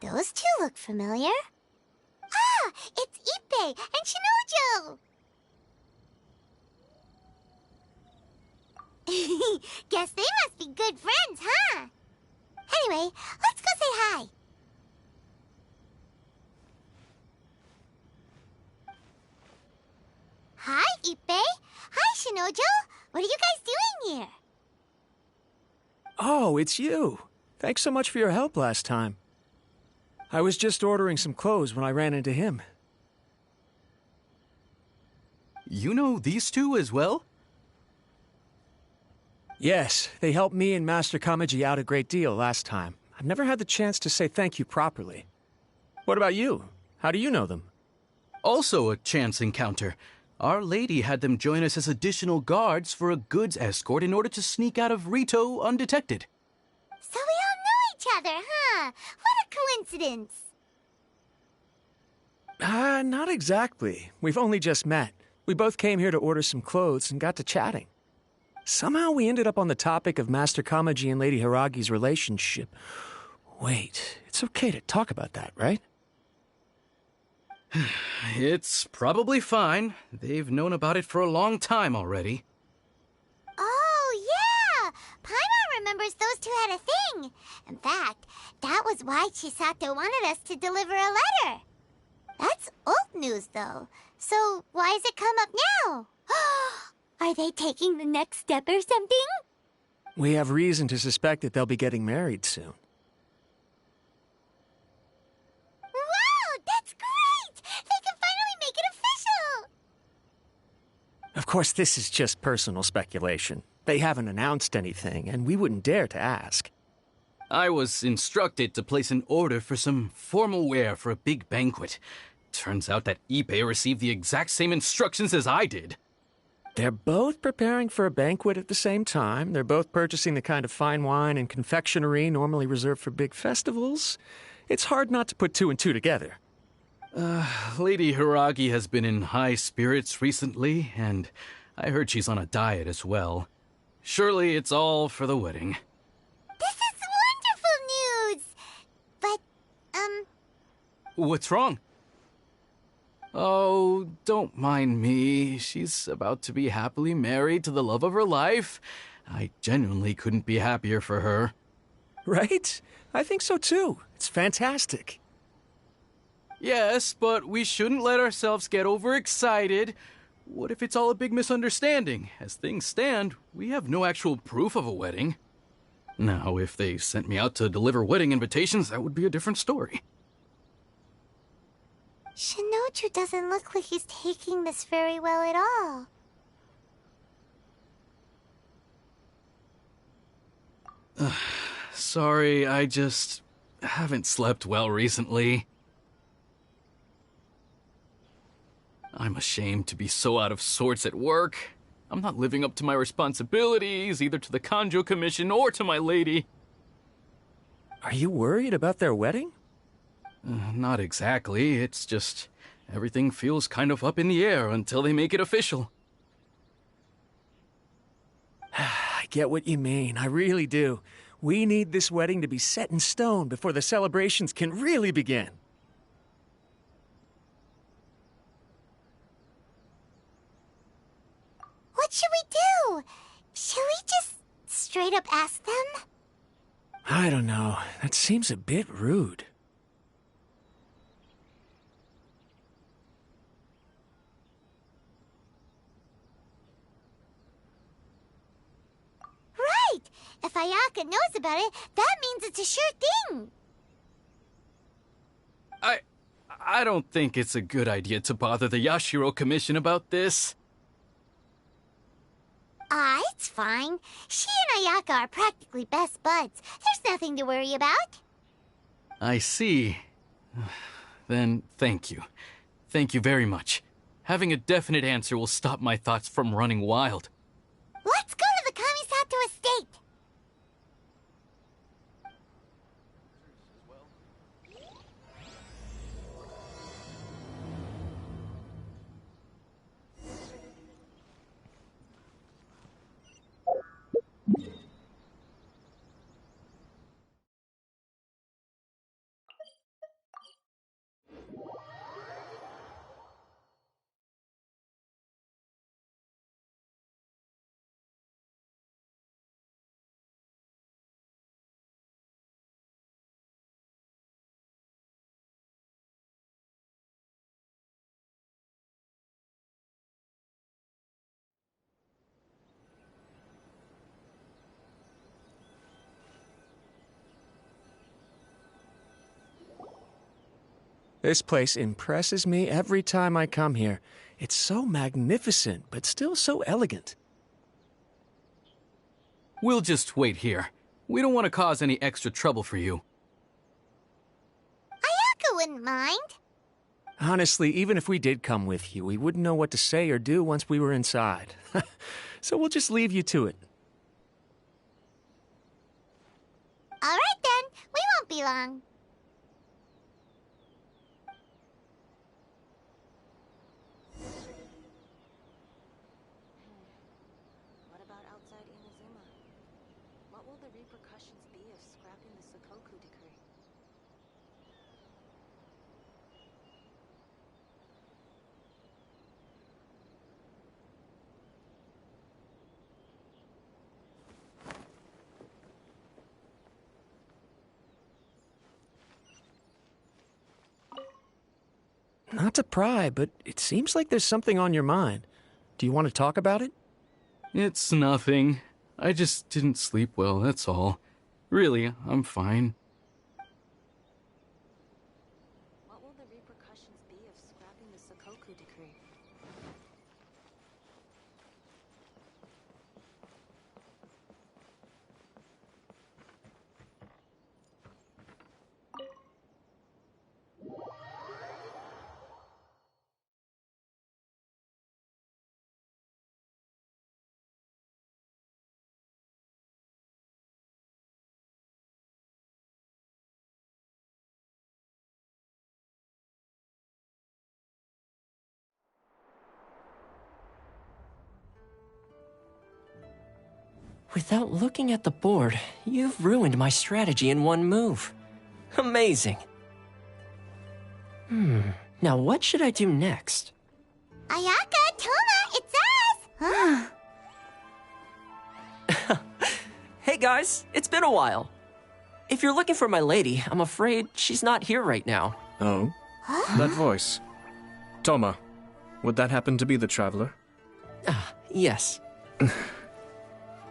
Those two look familiar. Ah! It's Ippei and Shinojo! Guess they must be good friends, huh? Anyway, let's go say hi. Hi, Ippei. Hi, Shinojo. What are you guys doing here? Oh, it's you. Thanks so much for your help last time. I was just ordering some clothes when I ran into him. You know these two as well? Yes, they helped me and Master Kamaji out a great deal last time. I've never had the chance to say thank you properly. What about you? How do you know them? Also a chance encounter. Our lady had them join us as additional guards for a goods escort in order to sneak out of Rito undetected. So we all know each other, huh? What a coincidence. Not exactly. We've only just met. We both came here to order some clothes and got to chatting. Somehow we ended up on the topic of Master Kamaji and Lady Hiragi's relationship. Wait, it's okay to talk about that, right? It's probably fine. They've known about it for a long time already. Oh, yeah! Paimon remembers those two had a thing. In fact, that was why Chisato wanted us to deliver a letter. That's old news, though. So why has it come up now? Are they taking the next step or something? We have reason to suspect that they'll be getting married soon. Wow, that's great! They can finally make it official! Of course, this is just personal speculation. They haven't announced anything, and we wouldn't dare to ask. I was instructed to place an order for some formal wear for a big banquet. Turns out that Ippei received the exact same instructions as I did. They're both preparing for a banquet at the same time. They're both purchasing the kind of fine wine and confectionery normally reserved for big festivals. It's hard not to put two and two together. Lady Hiragi has been in high spirits recently, and I heard she's on a diet as well. Surely it's all for the wedding. This is wonderful news! But, What's wrong? Oh, don't mind me. She's about to be happily married to the love of her life. I genuinely couldn't be happier for her. Right? I think so too. It's fantastic. Yes, but we shouldn't let ourselves get overexcited. What if it's all a big misunderstanding? As things stand, we have no actual proof of a wedding. Now, if they sent me out to deliver wedding invitations, that would be a different story. Shinoju doesn't look like he's taking this very well at all. Sorry, I just haven't slept well recently. I'm ashamed to be so out of sorts at work. I'm not living up to my responsibilities, either to the Kanjo Commission or to my lady. Are you worried about their wedding? Not exactly. It's just everything feels kind of up in the air until they make it official. I get what you mean. I really do. We need this wedding to be set in stone before the celebrations can really begin. What should we do? Should we just straight up ask them? I don't know. That seems a bit rude. Right! If Ayaka knows about it, that means it's a sure thing. I don't think it's a good idea to bother the Yashiro Commission about this. It's fine. She and Ayaka are practically best buds. There's nothing to worry about. I see. Then thank you. Thank you very much. Having a definite answer will stop my thoughts from running wild. Let's go to the Kamisato estate. This place impresses me every time I come here. It's so magnificent, but still so elegant. We'll just wait here. We don't want to cause any extra trouble for you. Ayaka wouldn't mind. Honestly, even if we did come with you, we wouldn't know what to say or do once we were inside. So we'll just leave you to it. All right then, we won't be long. What about outside Inazuma? What will the repercussions be of scrapping the Sakoku decree? Not to pry, but it seems like there's something on your mind. Do you want to talk about it? It's nothing. I just didn't sleep well, that's all. Really, I'm fine. What will the repercussions be of scrapping the Sakoku decree? Without looking at the board, you've ruined my strategy in one move. Amazing. Now what should I do next? Ayaka, Toma, it's us! Hey guys, it's been a while. If you're looking for my lady, I'm afraid she's not here right now. Oh? That voice. Toma, would that happen to be the traveler? Yes.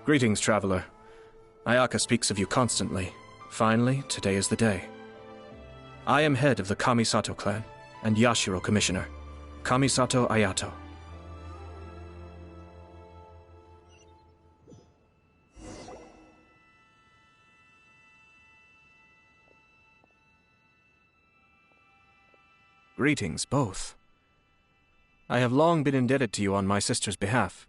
Greetings, traveler. Ayaka speaks of you constantly. Finally, today is the day. I am head of the Kamisato clan and Yashiro commissioner, Kamisato Ayato. Greetings, both. I have long been indebted to you on my sister's behalf.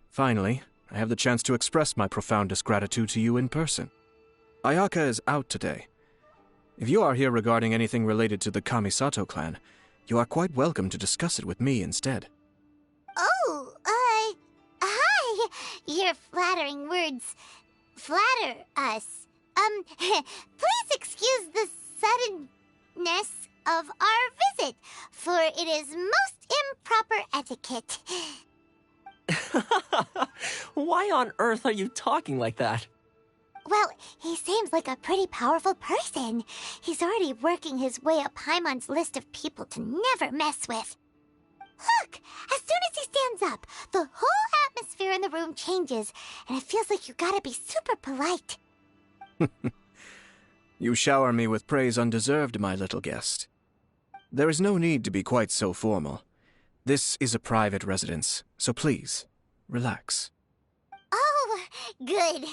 Finally, I have the chance to express my profoundest gratitude to you in person. Ayaka is out today, If you are here regarding anything related to the Kamisato clan, you are quite welcome to discuss it with me instead. Oh, hi. Your flattering words flatter us. Please excuse the suddenness of our visit, for it is most improper etiquette. Why on earth are you talking like that? Well, he seems like a pretty powerful person. He's already working his way up Paimon's list of people to never mess with. Look! As soon as he stands up, the whole atmosphere in the room changes, and it feels like you gotta be super polite. You shower me with praise undeserved, my little guest. There is no need to be quite so formal. This is a private residence, so please, relax. Oh, good.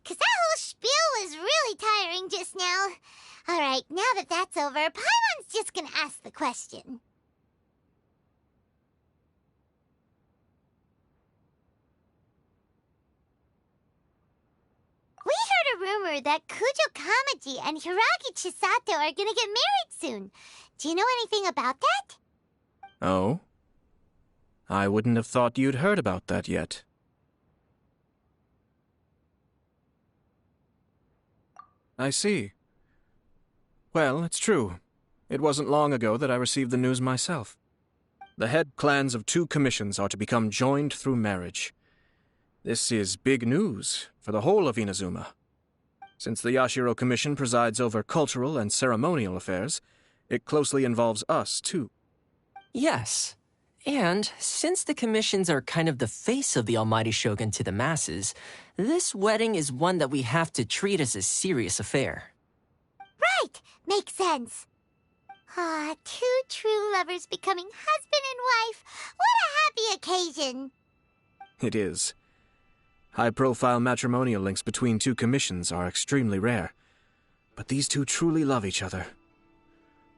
'Cause that whole spiel was really tiring just now. Alright, now that that's over, Paimon's just gonna ask the question. We heard a rumor that Kujo Kamaji and Hiragi Chisato are gonna get married soon. Do you know anything about that? Oh? I wouldn't have thought you'd heard about that yet. I see. Well, it's true. It wasn't long ago that I received the news myself. The head clans of 2 commissions are to become joined through marriage. This is big news for the whole of Inazuma. Since the Yashiro Commission presides over cultural and ceremonial affairs, it closely involves us, too. Yes. And since the commissions are kind of the face of the Almighty Shogun to the masses, this wedding is one that we have to treat as a serious affair. Right! Makes sense. Ah, 2 true lovers becoming husband and wife. What a happy occasion! It is. High-profile matrimonial links between 2 commissions are extremely rare. But these 2 truly love each other.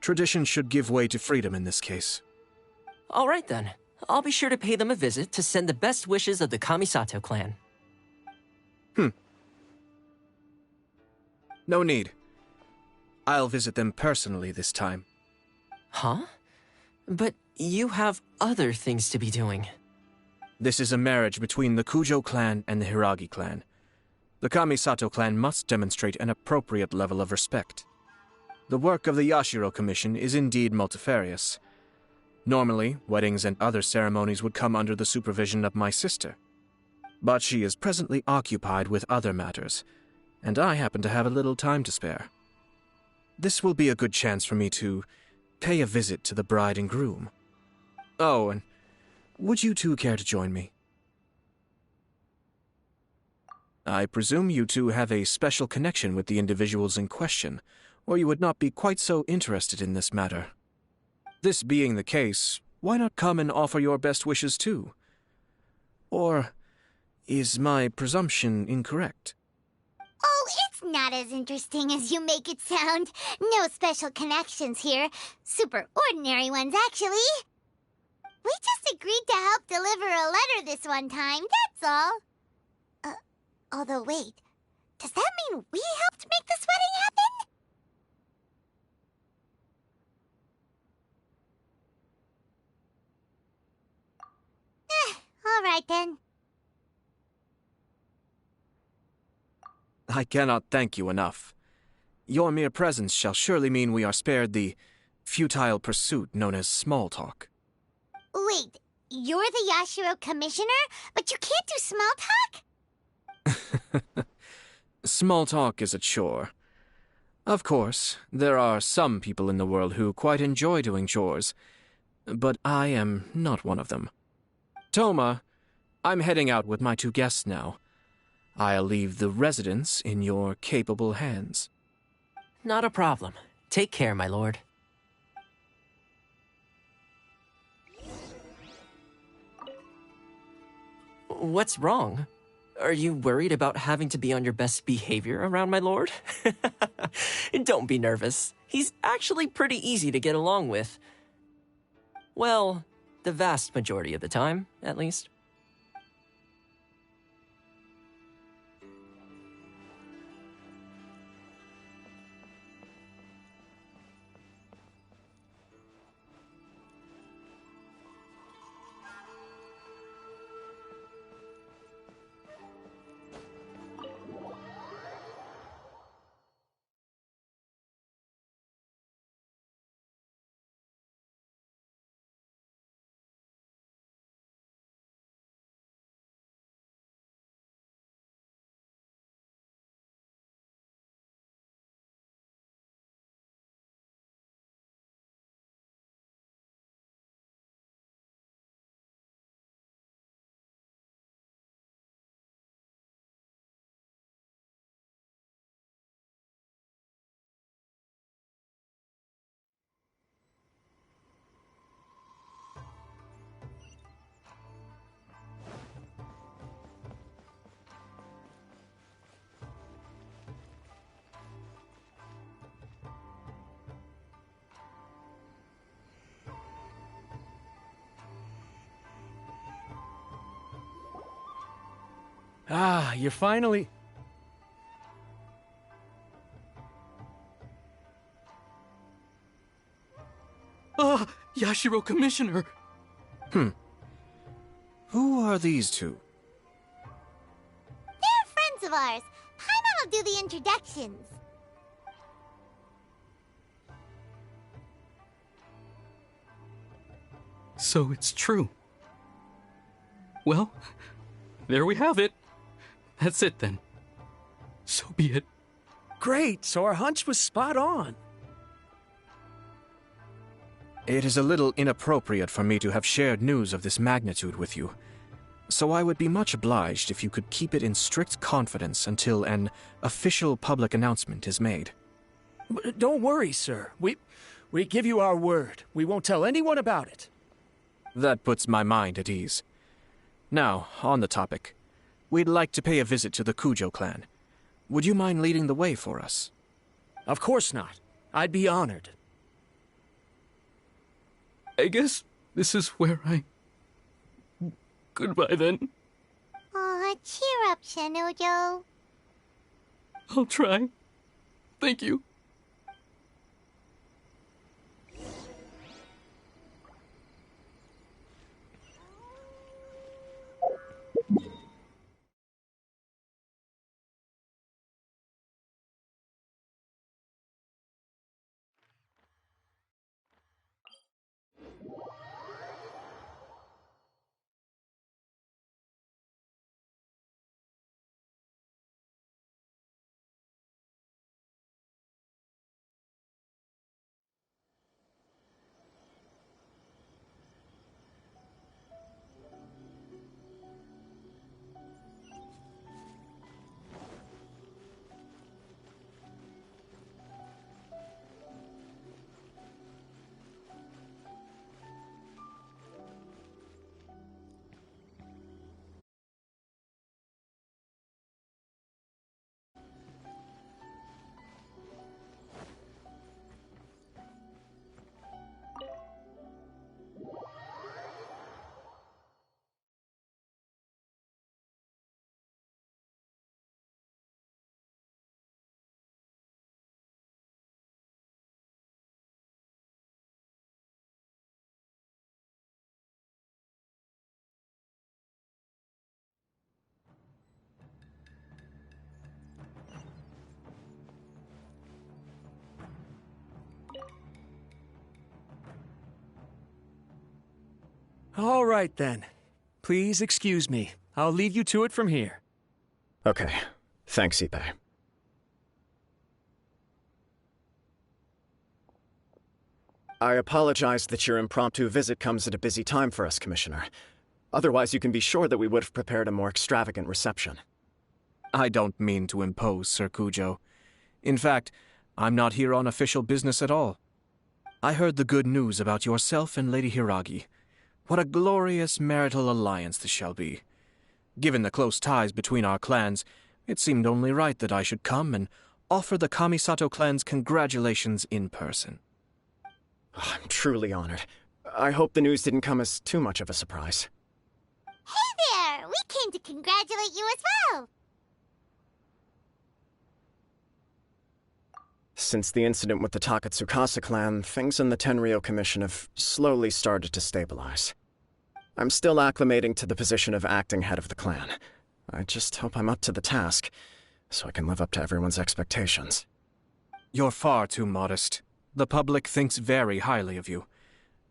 Tradition should give way to freedom in this case. All right then. I'll be sure to pay them a visit to send the best wishes of the Kamisato clan. No need. I'll visit them personally this time. Huh? But you have other things to be doing. This is a marriage between the Kujo clan and the Hiragi clan. The Kamisato clan must demonstrate an appropriate level of respect. The work of the Yashiro Commission is indeed multifarious. Normally, weddings and other ceremonies would come under the supervision of my sister. But she is presently occupied with other matters, and I happen to have a little time to spare. This will be a good chance for me to pay a visit to the bride and groom. Oh, and would you 2 care to join me? I presume you 2 have a special connection with the individuals in question, or you would not be quite so interested in this matter. This being the case, why not come and offer your best wishes too? Or is my presumption incorrect? Oh, it's not as interesting as you make it sound. No special connections here. Super ordinary ones, actually. We just agreed to help deliver a letter this one time, that's all. Although wait, does that mean we helped make this wedding happen? All right then. I cannot thank you enough. Your mere presence shall surely mean we are spared the futile pursuit known as small talk. Wait, you're the Yashiro Commissioner, but you can't do small talk? Small talk is a chore. Of course, there are some people in the world who quite enjoy doing chores, but I am not one of them. Toma, I'm heading out with my 2 guests now. I'll leave the residence in your capable hands. Not a problem. Take care, my lord. What's wrong? Are you worried about having to be on your best behavior around my lord? Don't be nervous. He's actually pretty easy to get along with. Well, the vast majority of the time, at least. Ah, you're finally... Ah, Yashiro Commissioner! Who are these two? They're friends of ours. Paimon will do the introductions. So it's true. Well, there we have it. That's it then. So be it. Great, so our hunch was spot on. It is a little inappropriate for me to have shared news of this magnitude with you, so I would be much obliged if you could keep it in strict confidence until an official public announcement is made. Don't worry, sir. We give you our word. We won't tell anyone about it. That puts my mind at ease. Now, on the topic. We'd like to pay a visit to the Kujo clan. Would you mind leading the way for us? Of course not. I'd be honored. I guess this is where I... Goodbye then. Aw, cheer up, Shanojo. I'll try. Thank you. All right, then. Please excuse me. I'll leave you to it from here. Okay. Thanks, Ippei. I apologize that your impromptu visit comes at a busy time for us, Commissioner. Otherwise, you can be sure that we would have prepared a more extravagant reception. I don't mean to impose, Sir Kujo. In fact, I'm not here on official business at all. I heard the good news about yourself and Lady Hiragi. What a glorious marital alliance this shall be. Given the close ties between our clans, it seemed only right that I should come and offer the Kamisato clan's congratulations in person. I'm truly honored. I hope the news didn't come as too much of a surprise. Hey there! We came to congratulate you as well! Since the incident with the Takatsukasa clan, things in the Tenryou Commission have slowly started to stabilize. I'm still acclimating to the position of acting head of the clan. I just hope I'm up to the task, so I can live up to everyone's expectations. You're far too modest. The public thinks very highly of you.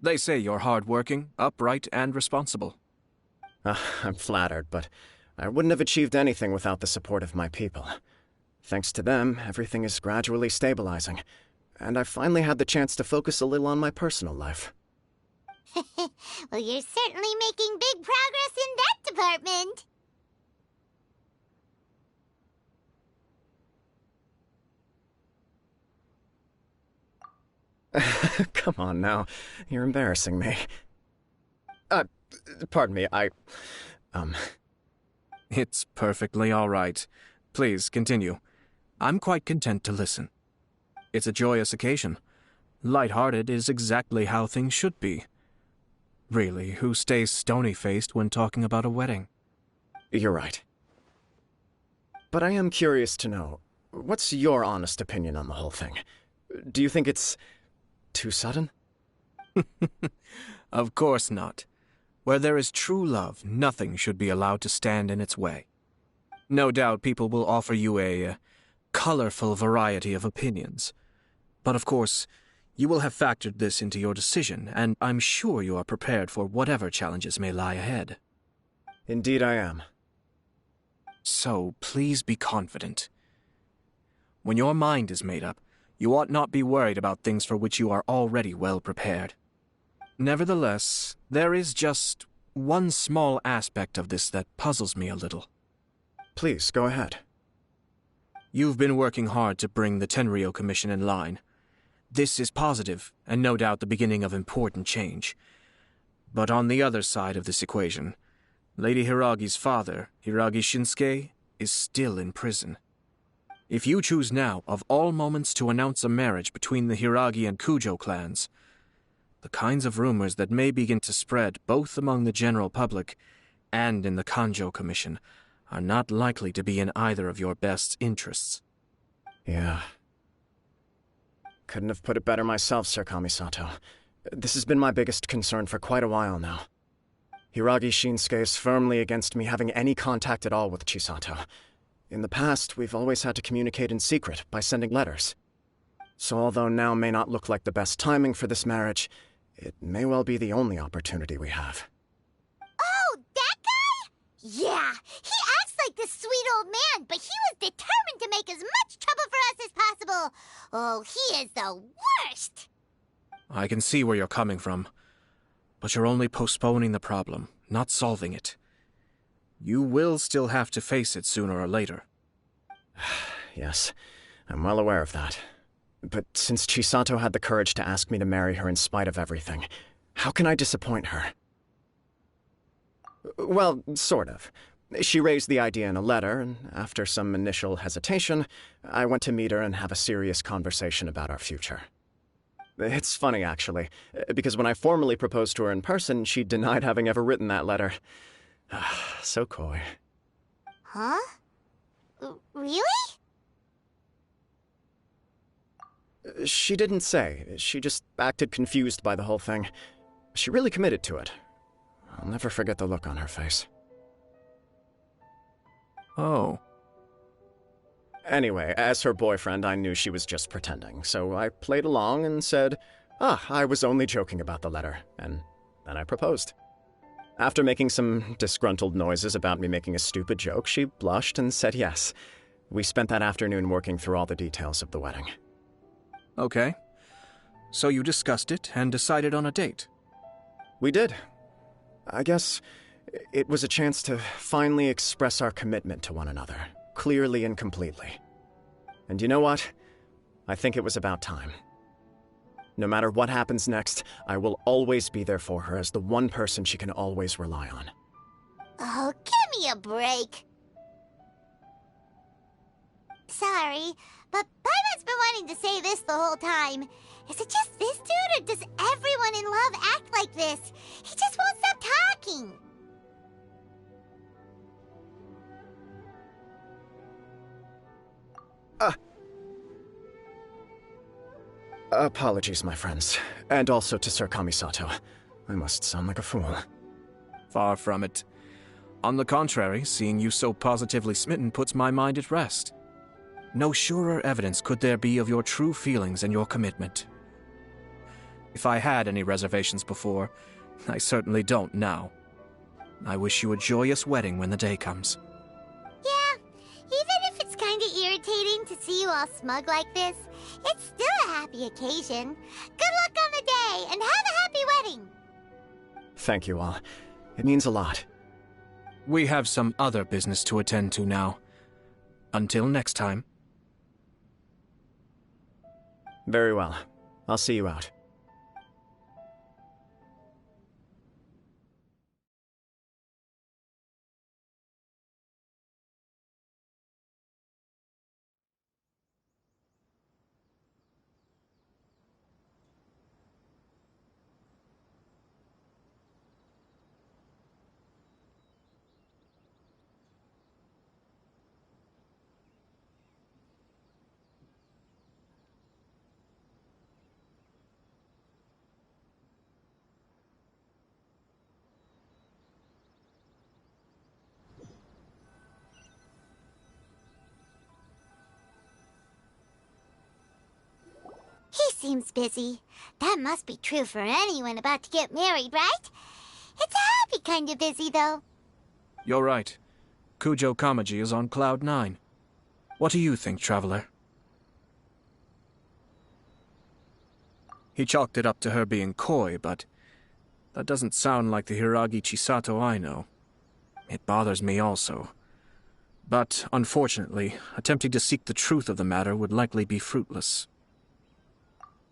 They say you're hardworking, upright, and responsible. I'm flattered, but I wouldn't have achieved anything without the support of my people. Thanks to them, everything is gradually stabilizing, and I've finally had the chance to focus a little on my personal life. Well, you're certainly making big progress in that department. Come on now, you're embarrassing me. Pardon me, It's perfectly all right. Please, continue. I'm quite content to listen. It's a joyous occasion. Light-hearted is exactly how things should be. Really, who stays stony-faced when talking about a wedding? You're right. But I am curious to know, what's your honest opinion on the whole thing? Do you think it's too sudden? Of course not. Where there is true love, nothing should be allowed to stand in its way. No doubt people will offer you a colorful variety of opinions. But of course, you will have factored this into your decision, and I'm sure you are prepared for whatever challenges may lie ahead. Indeed I am. So please be confident. When your mind is made up, you ought not be worried about things for which you are already well prepared. Nevertheless, there is just one small aspect of this that puzzles me a little. Please, go ahead. You've been working hard to bring the Tenryou Commission in line. This is positive, and no doubt the beginning of important change. But on the other side of this equation, Lady Hiragi's father, Hiragi Shinsuke, is still in prison. If you choose now, of all moments, to announce a marriage between the Hiragi and Kujo clans, the kinds of rumors that may begin to spread both among the general public and in the Kanjo Commission are not likely to be in either of your best interests. Yeah. Couldn't have put it better myself, Sir Kamisato. This has been my biggest concern for quite a while now. Hiragi Shinsuke is firmly against me having any contact at all with Chisato. In the past, we've always had to communicate in secret by sending letters. So although now may not look like the best timing for this marriage, it may well be the only opportunity we have. Oh, that guy? Yeah, he acts like this sweet old man, but he was determined to make as much trouble for us as possible. Oh, he is the worst! I can see where you're coming from, but you're only postponing the problem, not solving it. You will still have to face it sooner or later. Yes, I'm well aware of that. But since Chisato had the courage to ask me to marry her in spite of everything, how can I disappoint her? Well, sort of. She raised the idea in a letter, and after some initial hesitation, I went to meet her and have a serious conversation about our future. It's funny, actually, because when I formally proposed to her in person, she denied having ever written that letter. So coy. Huh? Really? She didn't say. She just acted confused by the whole thing. She really committed to it. I'll never forget the look on her face. Oh. Anyway, as her boyfriend, I knew she was just pretending, so I played along and said, I was only joking about the letter, and then I proposed. After making some disgruntled noises about me making a stupid joke, she blushed and said yes. We spent that afternoon working through all the details of the wedding. Okay. So you discussed it and decided on a date? We did. I guess it was a chance to finally express our commitment to one another, clearly and completely. And you know what? I think it was about time. No matter what happens next, I will always be there for her as the one person she can always rely on. Oh, give me a break. Sorry, but Paimon's been wanting to say this the whole time. Is it just this dude, or does everyone in love act like this? He just won't stop talking. Apologies, my friends. And also to Sir Kamisato. I must sound like a fool. Far from it. On the contrary, seeing you so positively smitten puts my mind at rest. No surer evidence could there be of your true feelings and your commitment. If I had any reservations before, I certainly don't now. I wish you a joyous wedding when the day comes. Yeah, even if it's kinda irritating to see you all smug like this, it's still a happy occasion. Good luck on the day, and have a happy wedding! Thank you all. It means a lot. We have some other business to attend to now. Until next time. Very well. I'll see you out. seems busy. That must be true for anyone about to get married, right? It's a happy kind of busy, though. You're right. Kujo Kamaji is on Cloud 9. What do you think, Traveler? He chalked it up to her being coy, but that doesn't sound like the Hiragi Chisato I know. It bothers me also. But, unfortunately, attempting to seek the truth of the matter would likely be fruitless.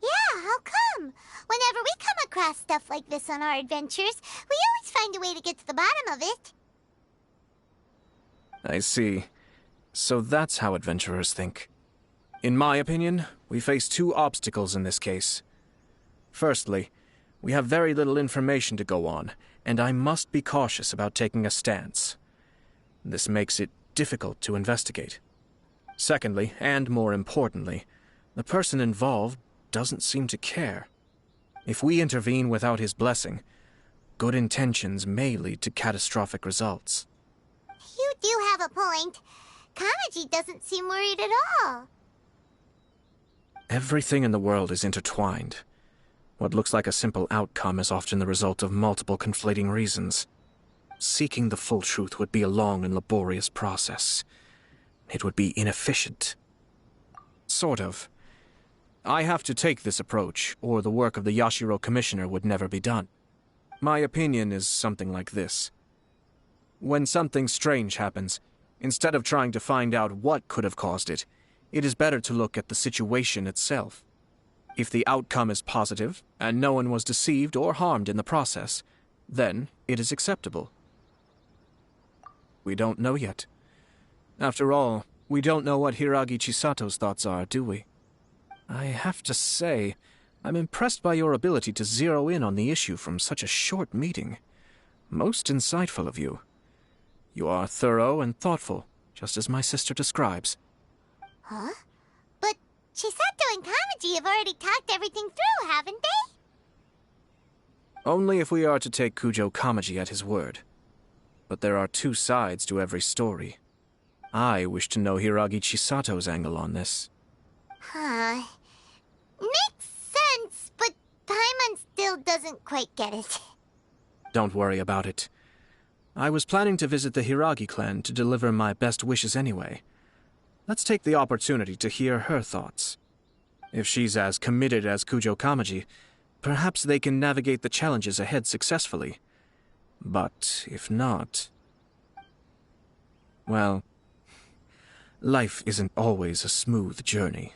Yeah, how come? Whenever we come across stuff like this on our adventures, we always find a way to get to the bottom of it. I see. So that's how adventurers think. In my opinion, we face two obstacles in this case. Firstly, we have very little information to go on, and I must be cautious about taking a stance. This makes it difficult to investigate. Secondly, and more importantly, the person involved doesn't seem to care. If we intervene without his blessing, good intentions may lead to catastrophic results. You do have a point. Kamaji doesn't seem worried at all. Everything in the world is intertwined. What looks like a simple outcome is often the result of multiple conflating reasons. Seeking the full truth would be a long and laborious process. It would be inefficient. Sort of. I have to take this approach, or the work of the Yashiro Commissioner would never be done. My opinion is something like this. When something strange happens, instead of trying to find out what could have caused it, it is better to look at the situation itself. If the outcome is positive, and no one was deceived or harmed in the process, then it is acceptable. We don't know yet. After all, we don't know what Hiragi Chisato's thoughts are, do we? I have to say, I'm impressed by your ability to zero in on the issue from such a short meeting. Most insightful of you. You are thorough and thoughtful, just as my sister describes. Huh? But Chisato and Kamaji have already talked everything through, haven't they? Only if we are to take Kujo Kamaji at his word. But there are two sides to every story. I wish to know Hiragi Chisato's angle on this. Huh. Makes sense, but Paimon still doesn't quite get it. Don't worry about it. I was planning to visit the Hiragi clan to deliver my best wishes anyway. Let's take the opportunity to hear her thoughts. If she's as committed as Kujo Kamaji, perhaps they can navigate the challenges ahead successfully. But if not... well, life isn't always a smooth journey.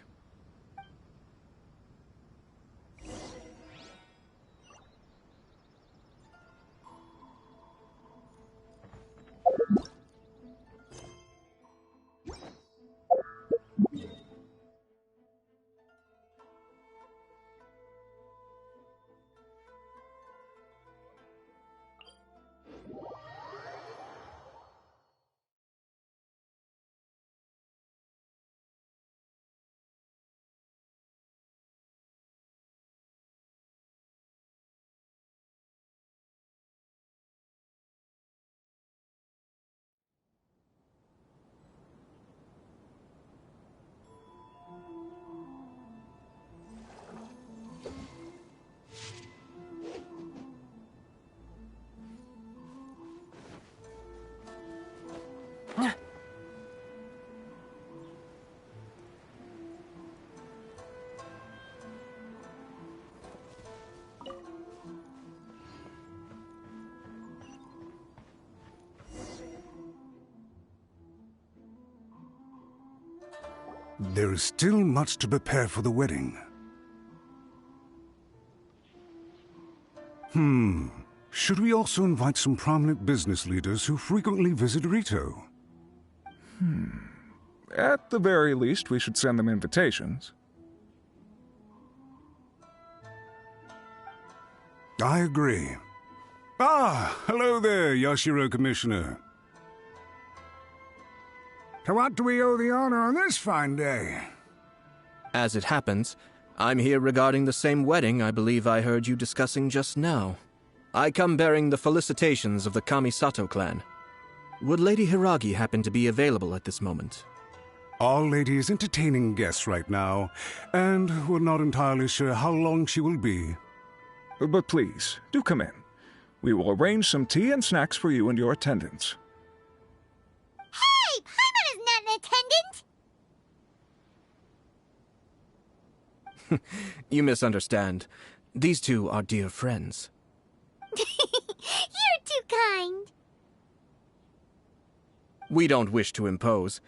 There is still much to prepare for the wedding. Should we also invite some prominent business leaders who frequently visit Rito? At the very least, we should send them invitations. I agree. Ah, hello there, Yashiro Commissioner. To what do we owe the honor on this fine day? As it happens, I'm here regarding the same wedding I believe I heard you discussing just now. I come bearing the felicitations of the Kamisato clan. Would Lady Hiragi happen to be available at this moment? Our lady is entertaining guests right now, and we're not entirely sure how long she will be. But please, do come in. We will arrange some tea and snacks for you and your attendants. Hey, Paimon is not an attendant! You misunderstand. These two are dear friends. You're too kind. We don't wish to impose.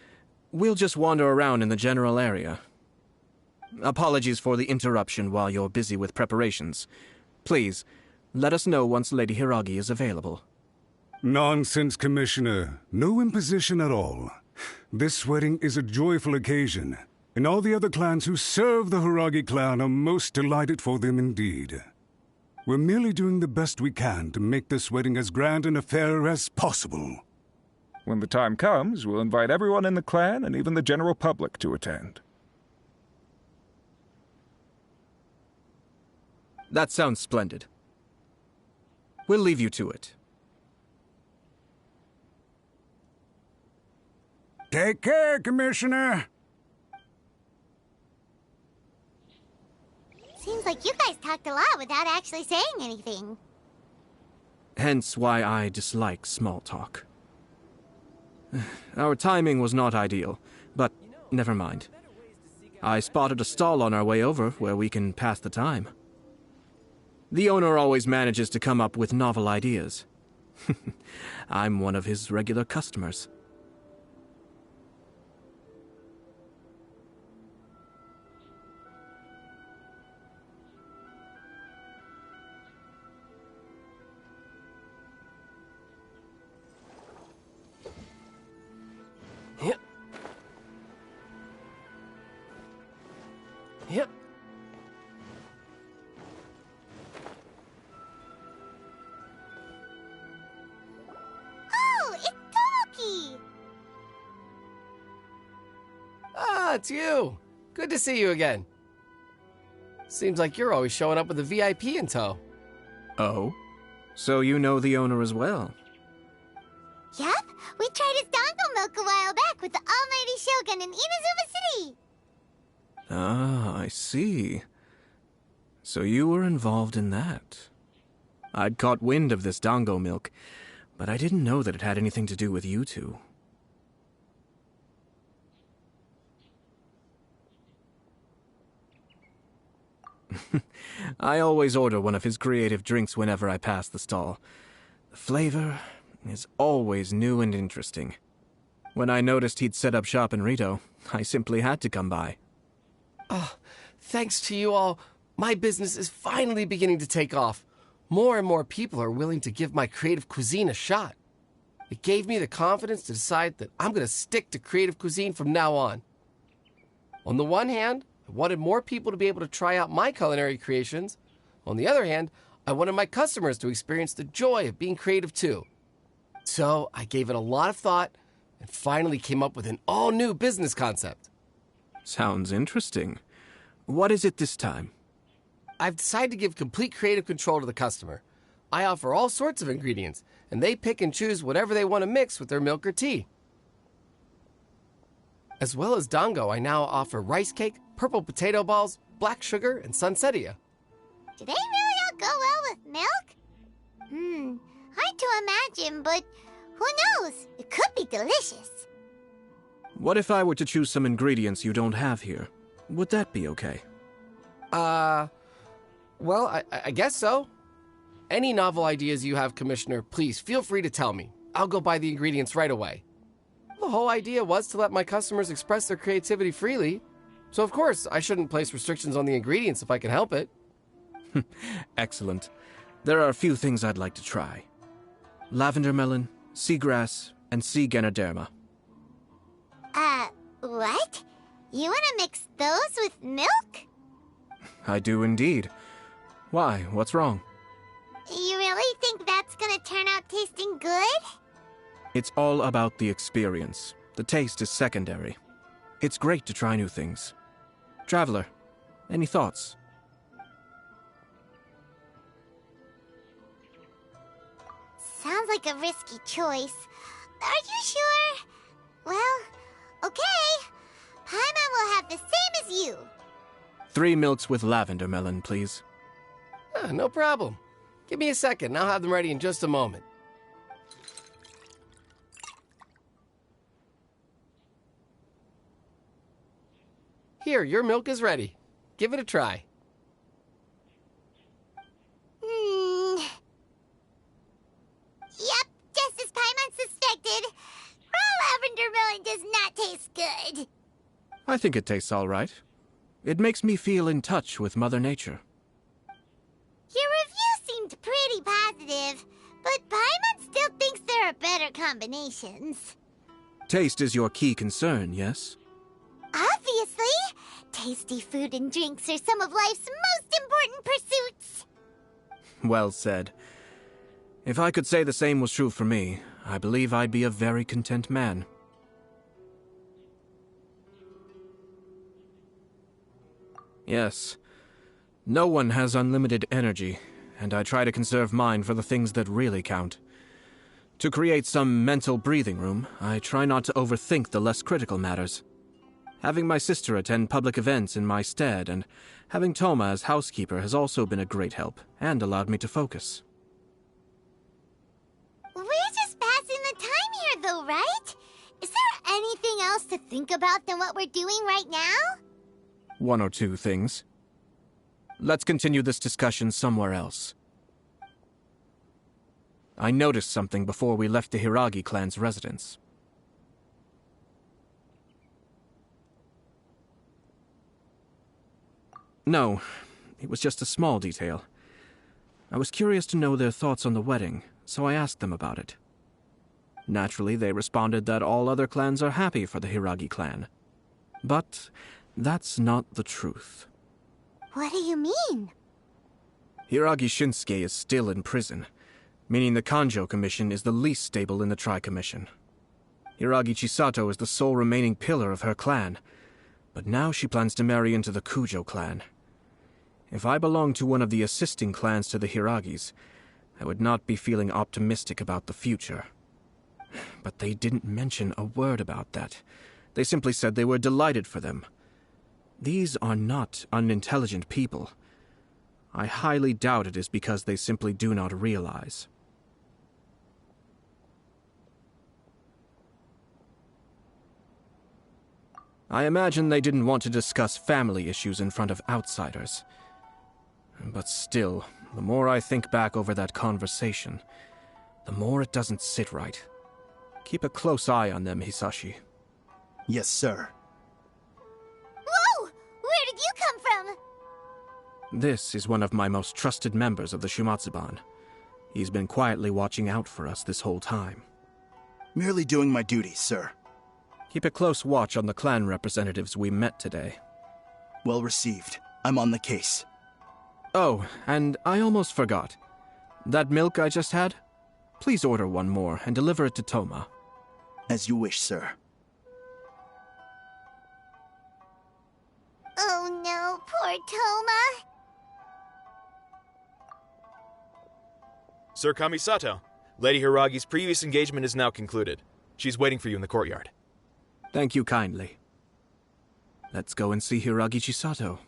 We'll just wander around in the general area. Apologies for the interruption while you're busy with preparations. Please, let us know once Lady Hiragi is available. Nonsense, Commissioner. No imposition at all. This wedding is a joyful occasion, and all the other clans who serve the Hiragi clan are most delighted for them indeed. We're merely doing the best we can to make this wedding as grand an affair as possible. When the time comes, we'll invite everyone in the clan and even the general public to attend. That sounds splendid. We'll leave you to it. Take care, Commissioner. Seems like you guys talked a lot without actually saying anything. Hence why I dislike small talk. Our timing was not ideal, but never mind. I spotted a stall on our way over where we can pass the time. The owner always manages to come up with novel ideas. I'm one of his regular customers. Yep. Oh, it's Tomoki! Ah, it's you. Good to see you again. Seems like you're always showing up with a VIP in tow. Oh? So you know the owner as well? Yup, we tried his dango milk a while back with the Almighty Shogun in Inazuma City. Ah, I see. So you were involved in that. I'd caught wind of this dango milk, but I didn't know that it had anything to do with you two. I always order one of his creative drinks whenever I pass the stall. The flavor is always new and interesting. When I noticed he'd set up shop in Rito, I simply had to come by. Oh, thanks to you all, my business is finally beginning to take off. More and more people are willing to give my creative cuisine a shot. It gave me the confidence to decide that I'm going to stick to creative cuisine from now on. On the one hand, I wanted more people to be able to try out my culinary creations. On the other hand, I wanted my customers to experience the joy of being creative too. So I gave it a lot of thought and finally came up with an all-new business concept. Sounds interesting. What is it this time? I've decided to give complete creative control to the customer. I offer all sorts of ingredients, and they pick and choose whatever they want to mix with their milk or tea. As well as dango, I now offer rice cake, purple potato balls, black sugar, and sunsettia. Do they really all go well with milk? Hard to imagine, but who knows? It could be delicious. What if I were to choose some ingredients you don't have here? Would that be okay? Well, I guess so. Any novel ideas you have, Commissioner, please feel free to tell me. I'll go buy the ingredients right away. The whole idea was to let my customers express their creativity freely. So of course, I shouldn't place restrictions on the ingredients if I can help it. Excellent. There are a few things I'd like to try. Lavender melon, seagrass, and sea ganoderma. What? You want to mix those with milk? I do indeed. Why? What's wrong? You really think that's gonna turn out tasting good? It's all about the experience. The taste is secondary. It's great to try new things. Traveler, any thoughts? Sounds like a risky choice. Are you sure? Well, okay. Paimon will have the same as you. 3 milks with lavender melon, please. No problem. Give me a second, and I'll have them ready in just a moment. Here, your milk is ready. Give it a try. Yep, just as Paimon suspected. Raw lavender melon does not taste good. I think it tastes all right. It makes me feel in touch with Mother Nature. Your review seemed pretty positive, but Paimon still thinks there are better combinations. Taste is your key concern, yes? Obviously! Tasty food and drinks are some of life's most important pursuits. Well said. If I could say the same was true for me, I believe I'd be a very content man. Yes. No one has unlimited energy, and I try to conserve mine for the things that really count. To create some mental breathing room, I try not to overthink the less critical matters. Having my sister attend public events in my stead and having Toma as housekeeper has also been a great help and allowed me to focus. We're just passing the time here, though, right? Is there anything else to think about than what we're doing right now? 1 or 2 things. Let's continue this discussion somewhere else. I noticed something before we left the Hiragi clan's residence. No, it was just a small detail. I was curious to know their thoughts on the wedding, so I asked them about it. Naturally, they responded that all other clans are happy for the Hiragi clan. But that's not the truth. What do you mean? Hiragi Shinsuke is still in prison, meaning the Kanjo Commission is the least stable in the Tri-Commission. Hiragi Chisato is the sole remaining pillar of her clan, but now she plans to marry into the Kujo clan. If I belonged to one of the assisting clans to the Hiragis, I would not be feeling optimistic about the future. But they didn't mention a word about that. They simply said they were delighted for them. These are not unintelligent people. I highly doubt it is because they simply do not realize. I imagine they didn't want to discuss family issues in front of outsiders. But still, the more I think back over that conversation, the more it doesn't sit right. Keep a close eye on them, Hisashi. Yes, sir. Whoa! Where did you come from? This is one of my most trusted members of the Shumatsuban. He's been quietly watching out for us this whole time. Merely doing my duty, sir. Keep a close watch on the clan representatives we met today. Well received. I'm on the case. Oh, and I almost forgot. That milk I just had? Please order one more and deliver it to Toma. As you wish, sir. Oh no, poor Toma. Sir Kamisato, Lady Hiragi's previous engagement is now concluded. She's waiting for you in the courtyard. Thank you kindly. Let's go and see Hiragi Chisato.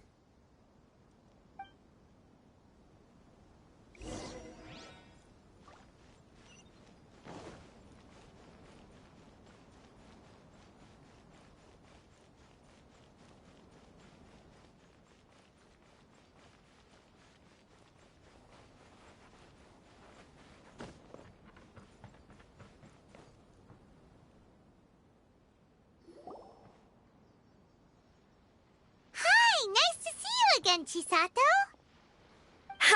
Chisato?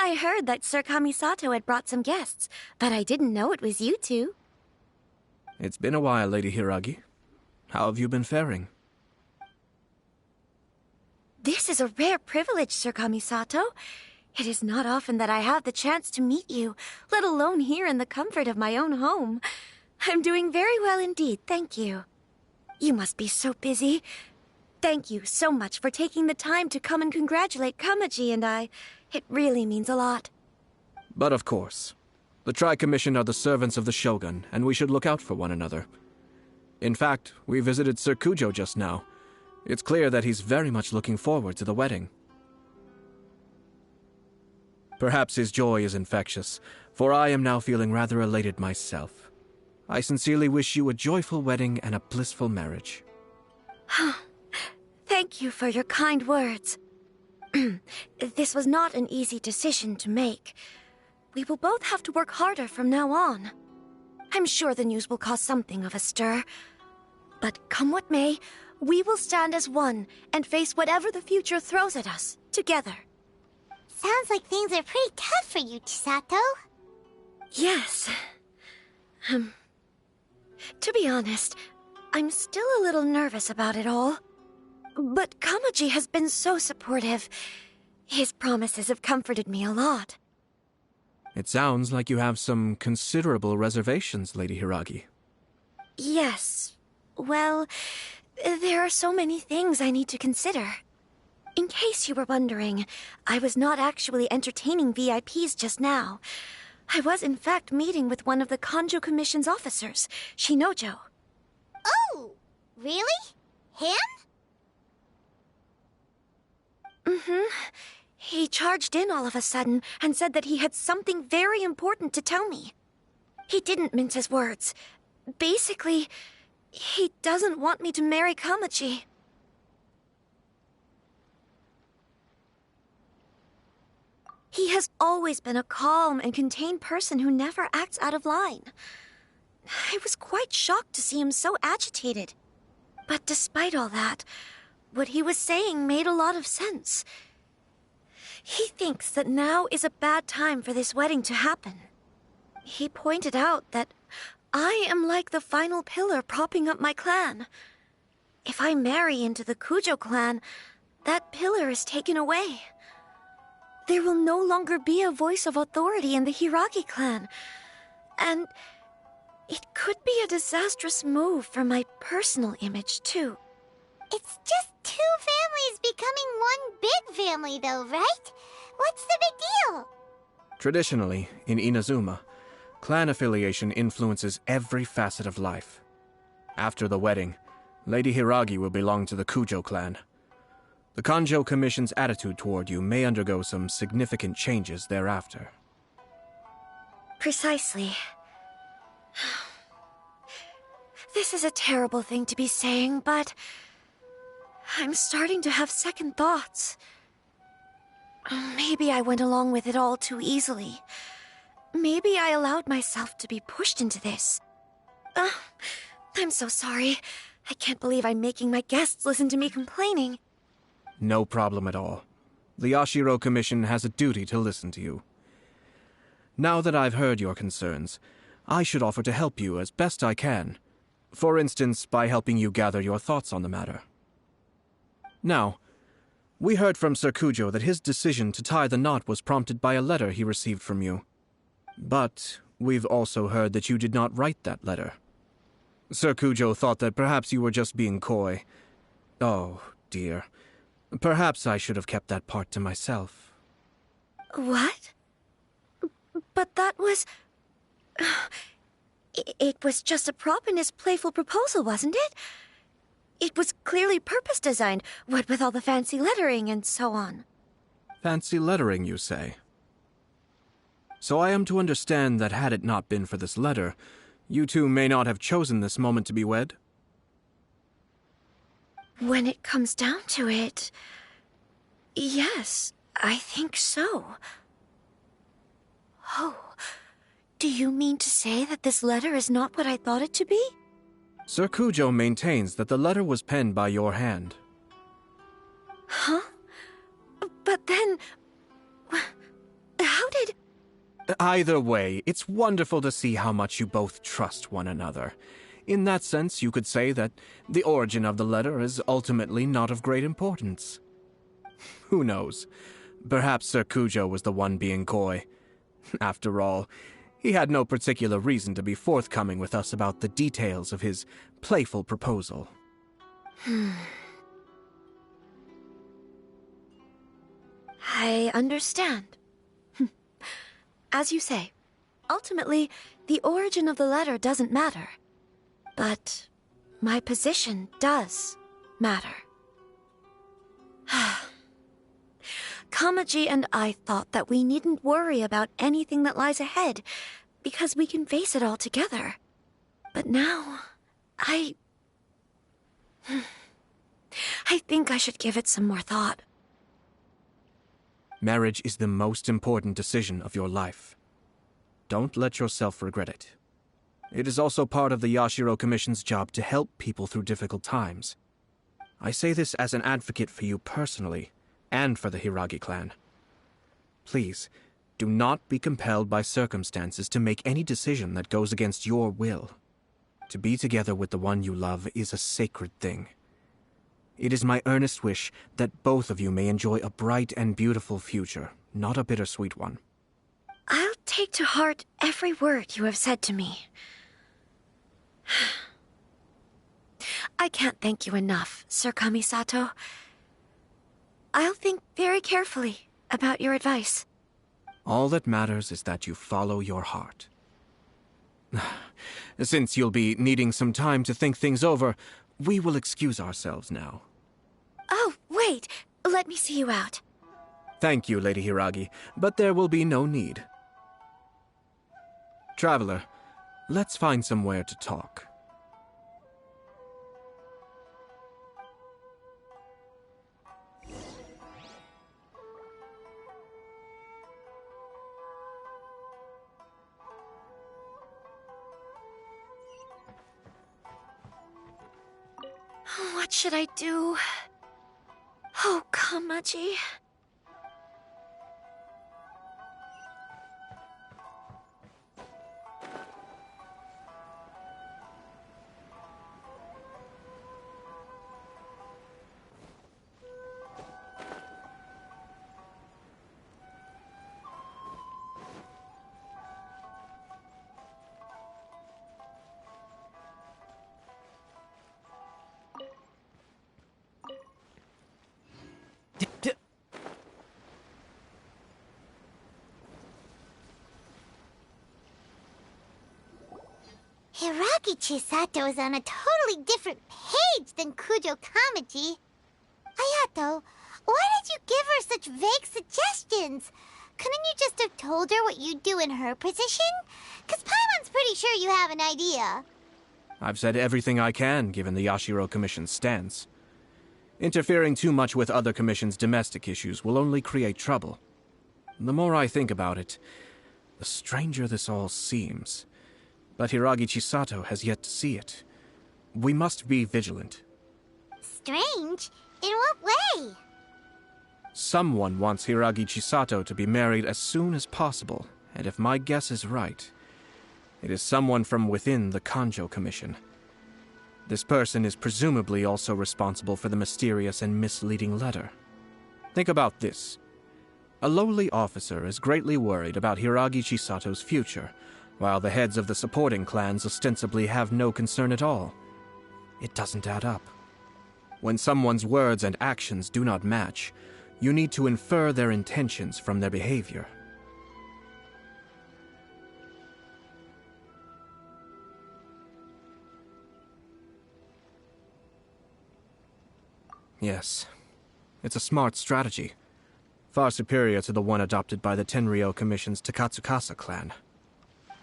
I heard that Sir Kamisato had brought some guests, but I didn't know it was you two. It's been a while, Lady Hiragi. How have you been faring? This is a rare privilege, Sir Kamisato. It is not often that I have the chance to meet you, let alone here in the comfort of my own home. I'm doing very well indeed, thank you. You must be so busy. Thank you so much for taking the time to come and congratulate Kamaji and I. It really means a lot. But of course. The Tri-Commission are the servants of the Shogun, and we should look out for one another. In fact, we visited Sir Kujo just now. It's clear that he's very much looking forward to the wedding. Perhaps his joy is infectious, for I am now feeling rather elated myself. I sincerely wish you a joyful wedding and a blissful marriage. Thank you for your kind words. This was not an easy decision to make. We will both have to work harder from now on. I'm sure the news will cause something of a stir. But come what may, we will stand as one and face whatever the future throws at us, together. Sounds like things are pretty tough for you, Chisato. Yes. To be honest, I'm still a little nervous about it all. But Kamaji has been so supportive. His promises have comforted me a lot. It sounds like you have some considerable reservations, Lady Hiragi. Yes. Well, there are so many things I need to consider. In case you were wondering, I was not actually entertaining VIPs just now. I was in fact meeting with one of the Kanjo Commission's officers, Shinojo. Oh, really? Him? Mm-hmm. He charged in all of a sudden and said that he had something very important to tell me. He didn't mince his words. Basically, he doesn't want me to marry Kamaji. He has always been a calm and contained person who never acts out of line. I was quite shocked to see him so agitated. But despite all that, what he was saying made a lot of sense. He thinks that now is a bad time for this wedding to happen. He pointed out that I am like the final pillar propping up my clan. If I marry into the Kujo clan, that pillar is taken away. There will no longer be a voice of authority in the Hiragi clan. And it could be a disastrous move for my personal image, too. It's just two families becoming one big family, though, right? What's the big deal? Traditionally, in Inazuma, clan affiliation influences every facet of life. After the wedding, Lady Hiragi will belong to the Kujo clan. The Kanjo Commission's attitude toward you may undergo some significant changes thereafter. Precisely. This is a terrible thing to be saying, but I'm starting to have second thoughts. Maybe I went along with it all too easily. Maybe I allowed myself to be pushed into this. I'm so sorry. I can't believe I'm making my guests listen to me complaining. No problem at all. The Yashiro Commission has a duty to listen to you. Now that I've heard your concerns, I should offer to help you as best I can. For instance, by helping you gather your thoughts on the matter. Now, we heard from Sir Kujo that his decision to tie the knot was prompted by a letter he received from you. But we've also heard that you did not write that letter. Sir Kujo thought that perhaps you were just being coy. Oh, dear. Perhaps I should have kept that part to myself. What? But that was... It was just a prop in his playful proposal, wasn't it? It was clearly purpose-designed, what with all the fancy lettering and so on. Fancy lettering, you say? So I am to understand that had it not been for this letter, you two may not have chosen this moment to be wed? When it comes down to it... yes, I think so. Oh, do you mean to say that this letter is not what I thought it to be? Sir Kujo maintains that the letter was penned by your hand. Huh? But then... how did... Either way, it's wonderful to see how much you both trust one another. In that sense, you could say that the origin of the letter is ultimately not of great importance. Who knows? Perhaps Sir Kujo was the one being coy. After all, he had no particular reason to be forthcoming with us about the details of his playful proposal. I understand. As you say, ultimately, the origin of the letter doesn't matter. But my position does matter. Kamaji and I thought that we needn't worry about anything that lies ahead, because we can face it all together. But now, I think I should give it some more thought. Marriage is the most important decision of your life. Don't let yourself regret it. It is also part of the Yashiro Commission's job to help people through difficult times. I say this as an advocate for you personally, and for the Hiragi clan. Please, do not be compelled by circumstances to make any decision that goes against your will. To be together with the one you love is a sacred thing. It is my earnest wish that both of you may enjoy a bright and beautiful future, not a bittersweet one. I'll take to heart every word you have said to me. I can't thank you enough, Sir Kamisato. I'll think very carefully about your advice. All that matters is that you follow your heart. Since you'll be needing some time to think things over, we will excuse ourselves now. Oh, wait. Let me see you out. Thank you, Lady Hiragi, but there will be no need. Traveler, let's find somewhere to talk. What should I do? Oh, Kamaji. Hiragi Chisato is on a totally different page than Kujo Kamaji. Ayato, why did you give her such vague suggestions? Couldn't you just have told her what you'd do in her position? 'Cause Paimon's pretty sure you have an idea. I've said everything I can, given the Yashiro Commission's stance. Interfering too much with other commission's domestic issues will only create trouble. The more I think about it, the stranger this all seems. But Hiragi Chisato has yet to see it. We must be vigilant. Strange? In what way? Someone wants Hiragi Chisato to be married as soon as possible, and if my guess is right, it is someone from within the Kanjo Commission. This person is presumably also responsible for the mysterious and misleading letter. Think about this. A lowly officer is greatly worried about Hiragi Chisato's future, while the heads of the supporting clans ostensibly have no concern at all. It doesn't add up. When someone's words and actions do not match, you need to infer their intentions from their behavior. Yes, it's a smart strategy, far superior to the one adopted by the Tenryou Commission's Takatsukasa clan.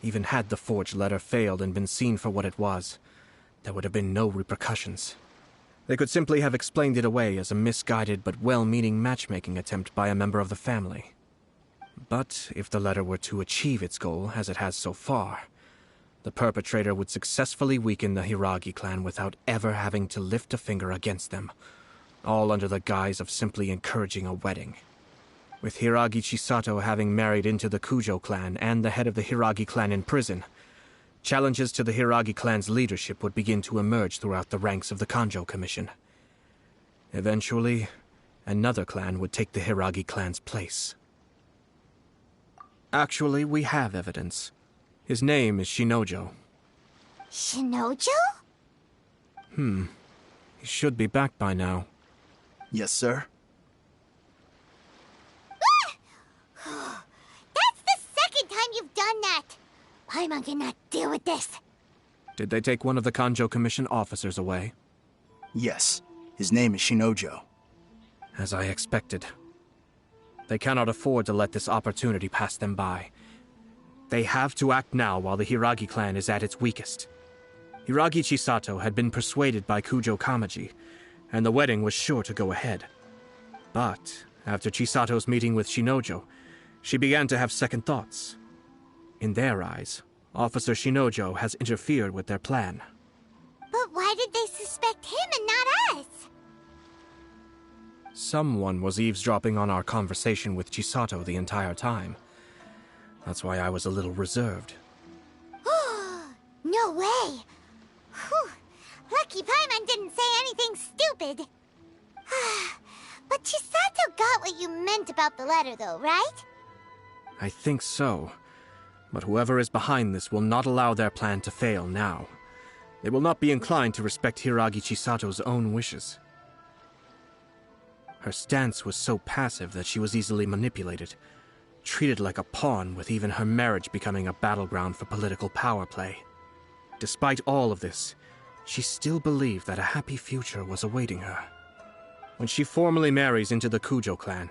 Even had the forged letter failed and been seen for what it was, there would have been no repercussions. They could simply have explained it away as a misguided but well-meaning matchmaking attempt by a member of the family. But if the letter were to achieve its goal, as it has so far, the perpetrator would successfully weaken the Hiragi clan without ever having to lift a finger against them, all under the guise of simply encouraging a wedding. With Hiragi Chisato having married into the Kujo clan and the head of the Hiragi clan in prison, challenges to the Hiragi clan's leadership would begin to emerge throughout the ranks of the Kanjo Commission. Eventually, another clan would take the Hiragi clan's place. Actually, we have evidence. His name is Shinojo. Shinojo? He should be back by now. Yes, sir. That's the second time you've done that! Paimon cannot deal with this. Did they take one of the Kanjo Commission officers away? Yes. His name is Shinojo. As I expected. They cannot afford to let this opportunity pass them by. They have to act now while the Hiragi clan is at its weakest. Hiragi Chisato had been persuaded by Kujo Kamaji, and the wedding was sure to go ahead. But after Chisato's meeting with Shinojo, she began to have second thoughts. In their eyes, Officer Shinojo has interfered with their plan. But why did they suspect him and not us? Someone was eavesdropping on our conversation with Chisato the entire time. That's why I was a little reserved. No way! Whew. Lucky Paimon didn't say anything stupid. But Chisato got what you meant about the letter, though, right? I think so. But whoever is behind this will not allow their plan to fail now. They will not be inclined to respect Hiragi Chisato's own wishes. Her stance was so passive that she was easily manipulated, treated like a pawn, with even her marriage becoming a battleground for political power play. Despite all of this, she still believed that a happy future was awaiting her. When she formally marries into the Kujo clan,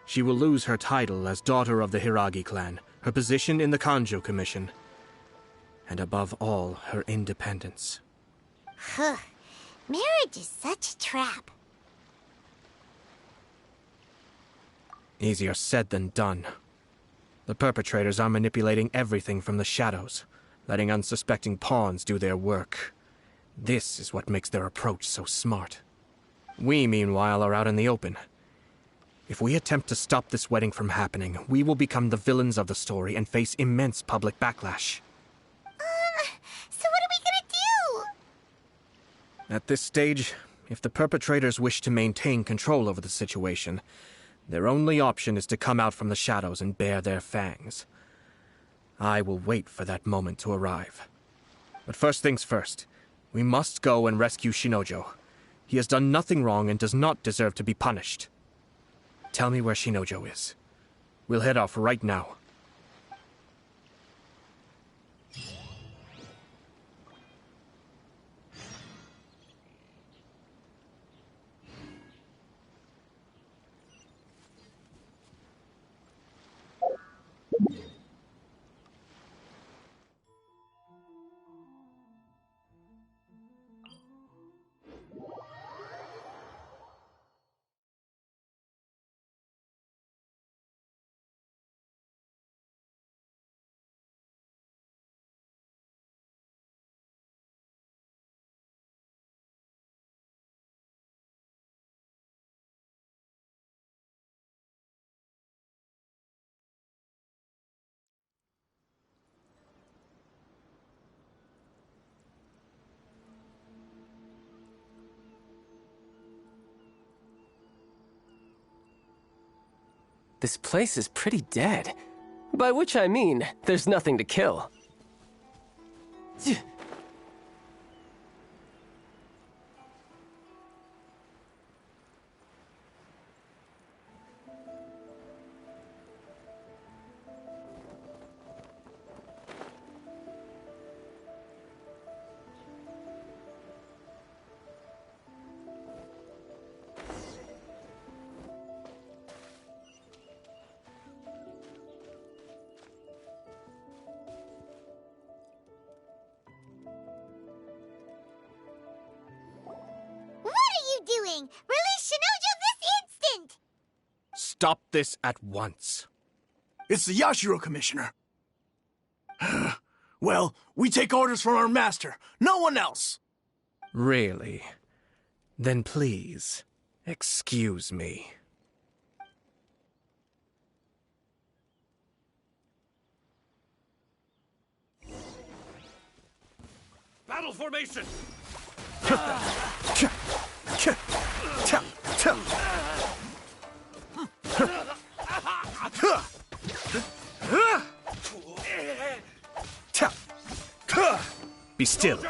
she will lose her title as daughter of the Hiragi clan, her position in the Kanjo Commission, and above all, her independence. Marriage is such a trap. Easier said than done. The perpetrators are manipulating everything from the shadows, letting unsuspecting pawns do their work. This is what makes their approach so smart. We, meanwhile, are out in the open. If we attempt to stop this wedding from happening, we will become the villains of the story and face immense public backlash. So what are we gonna do? At this stage, if the perpetrators wish to maintain control over the situation, their only option is to come out from the shadows and bare their fangs. I will wait for that moment to arrive. But first things first, we must go and rescue Shinojo. He has done nothing wrong and does not deserve to be punished. Tell me where Shinojo is. We'll head off right now. This place is pretty dead. By which I mean, there's nothing to kill. Doing? Release Shinojo this instant! Stop this at once. It's the Yashiro Commissioner. Well, we take orders from our master, no one else. Really? Then please, excuse me. Battle formation! Be still.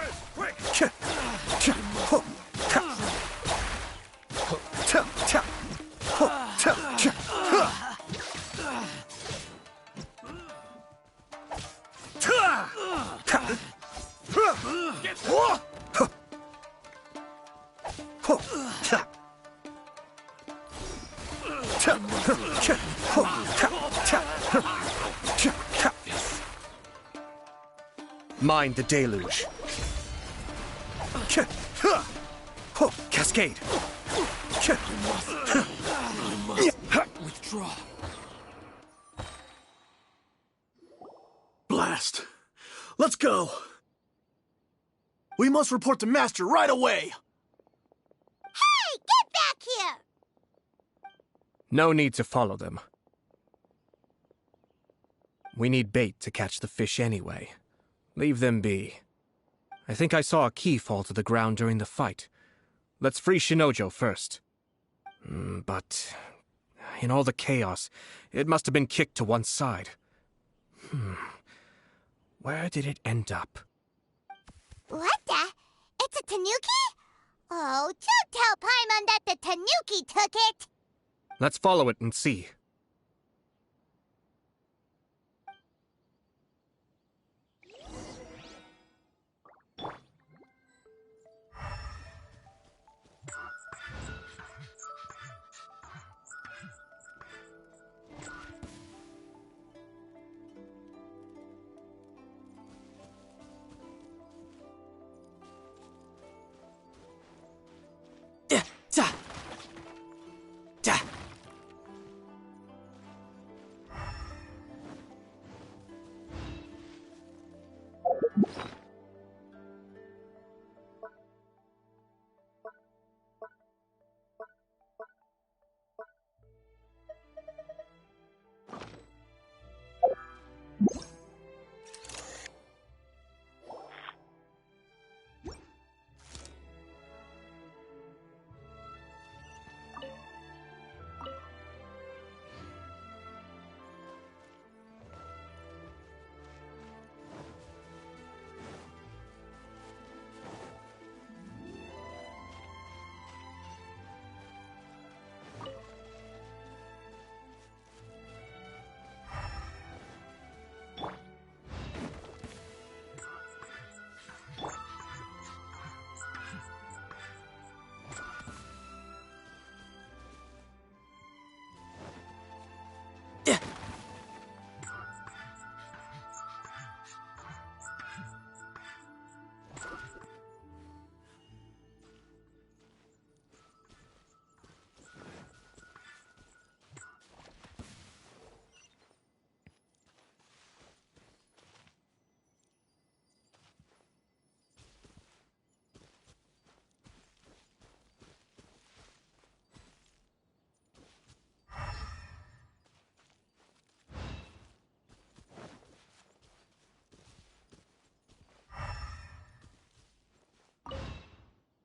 Mind the deluge. Cascade. Withdraw. Blast. Let's go. We must report to Master right away. Hey, get back here! No need to follow them. We need bait to catch the fish anyway. Leave them be. I think I saw a key fall to the ground during the fight. Let's free Shinojo first. But in all the chaos, it must have been kicked to one side. Where did it end up? What the? It's a tanuki? Oh, don't tell Paimon that the tanuki took it! Let's follow it and see.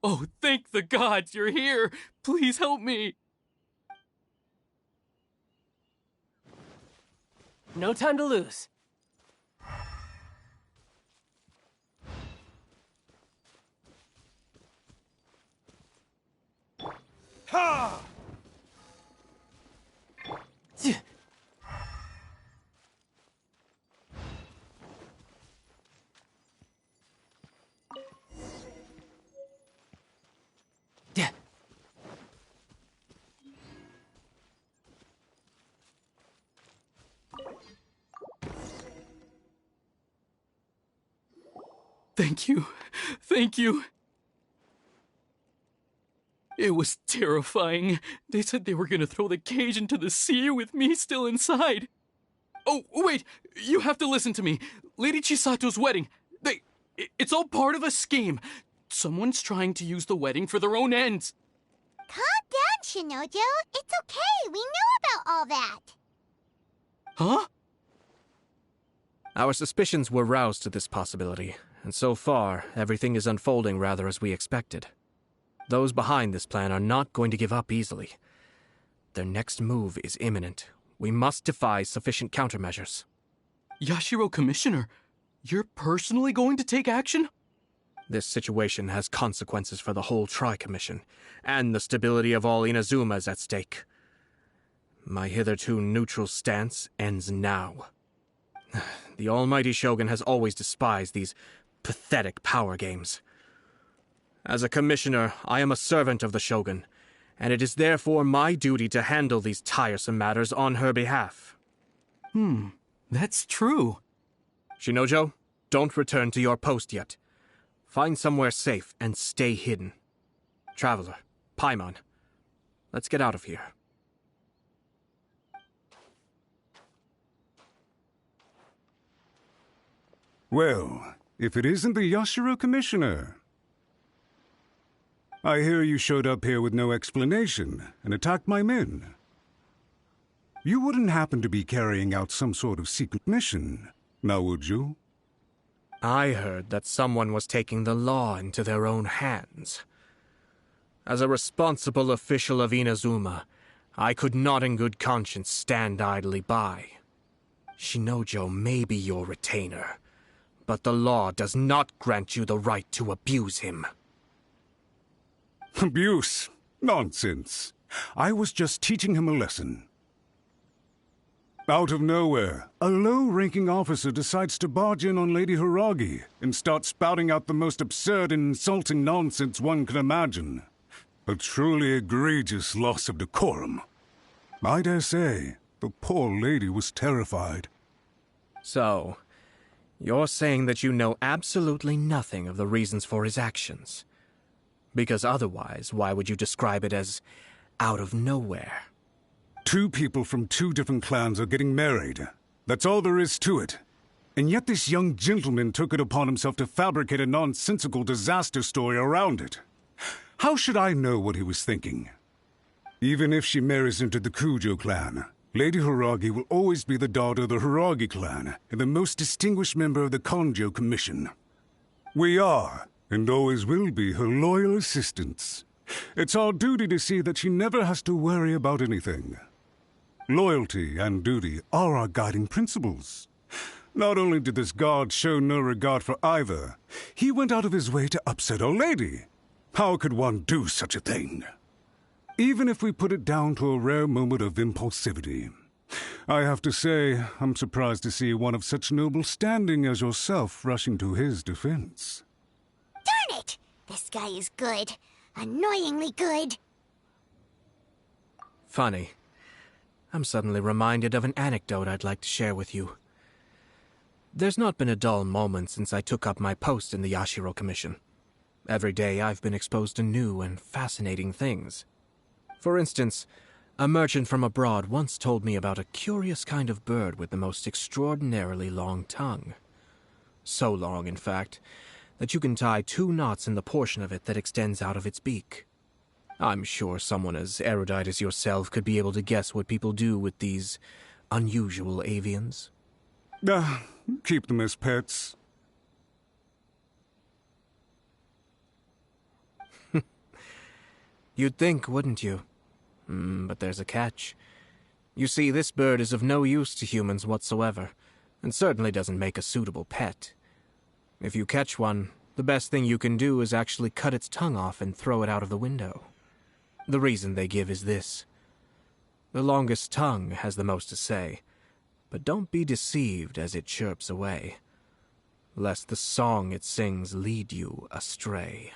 Oh, thank the gods you're here! Please help me! No time to lose. Ha! Thank you. Thank you. It was terrifying. They said they were going to throw the cage into the sea with me still inside. Oh, wait. You have to listen to me. Lady Chisato's wedding. It's all part of a scheme. Someone's trying to use the wedding for their own ends. Calm down, Shinojo. It's okay. We knew about all that. Huh? Our suspicions were roused to this possibility, and so far, everything is unfolding rather as we expected. Those behind this plan are not going to give up easily. Their next move is imminent. We must devise sufficient countermeasures. Yashiro Commissioner, you're personally going to take action? This situation has consequences for the whole Tri-Commission, and the stability of all Inazuma is at stake. My hitherto neutral stance ends now. The almighty Shogun has always despised these pathetic power games. As a commissioner, I am a servant of the Shogun, and it is therefore my duty to handle these tiresome matters on her behalf. That's true. Shinojo, don't return to your post yet. Find somewhere safe and stay hidden. Traveler, Paimon, let's get out of here. Well, if it isn't the Yashiro Commissioner. I hear you showed up here with no explanation and attacked my men. You wouldn't happen to be carrying out some sort of secret mission, now would you? I heard that someone was taking the law into their own hands. As a responsible official of Inazuma, I could not in good conscience stand idly by. Shinojo may be your retainer, but the law does not grant you the right to abuse him. Abuse? Nonsense. I was just teaching him a lesson. Out of nowhere, a low-ranking officer decides to barge in on Lady Hiragi and start spouting out the most absurd and insulting nonsense one can imagine. A truly egregious loss of decorum. I dare say, the poor lady was terrified. So, you're saying that you know absolutely nothing of the reasons for his actions? Because otherwise, why would you describe it as out of nowhere? 2 people from 2 different clans are getting married. That's all there is to it. And yet this young gentleman took it upon himself to fabricate a nonsensical disaster story around it. How should I know what he was thinking? Even if she marries into the Kujo clan, Lady Hiragi will always be the daughter of the Hiragi clan and the most distinguished member of the Kanjo Commission. We are, and always will be, her loyal assistants. It's our duty to see that she never has to worry about anything. Loyalty and duty are our guiding principles. Not only did this guard show no regard for either, he went out of his way to upset our lady. How could one do such a thing? Even if we put it down to a rare moment of impulsivity. I have to say, I'm surprised to see one of such noble standing as yourself rushing to his defense. Darn it! This guy is good. Annoyingly good. Funny. I'm suddenly reminded of an anecdote I'd like to share with you. There's not been a dull moment since I took up my post in the Yashiro Commission. Every day I've been exposed to new and fascinating things. For instance, a merchant from abroad once told me about a curious kind of bird with the most extraordinarily long tongue. So long, in fact, that you can tie 2 knots in the portion of it that extends out of its beak. I'm sure someone as erudite as yourself could be able to guess what people do with these unusual avians. Keep them as pets. You'd think, wouldn't you? But there's a catch. You see, this bird is of no use to humans whatsoever, and certainly doesn't make a suitable pet. If you catch one, the best thing you can do is actually cut its tongue off and throw it out of the window. The reason they give is this. The longest tongue has the most to say, but don't be deceived as it chirps away, lest the song it sings lead you astray.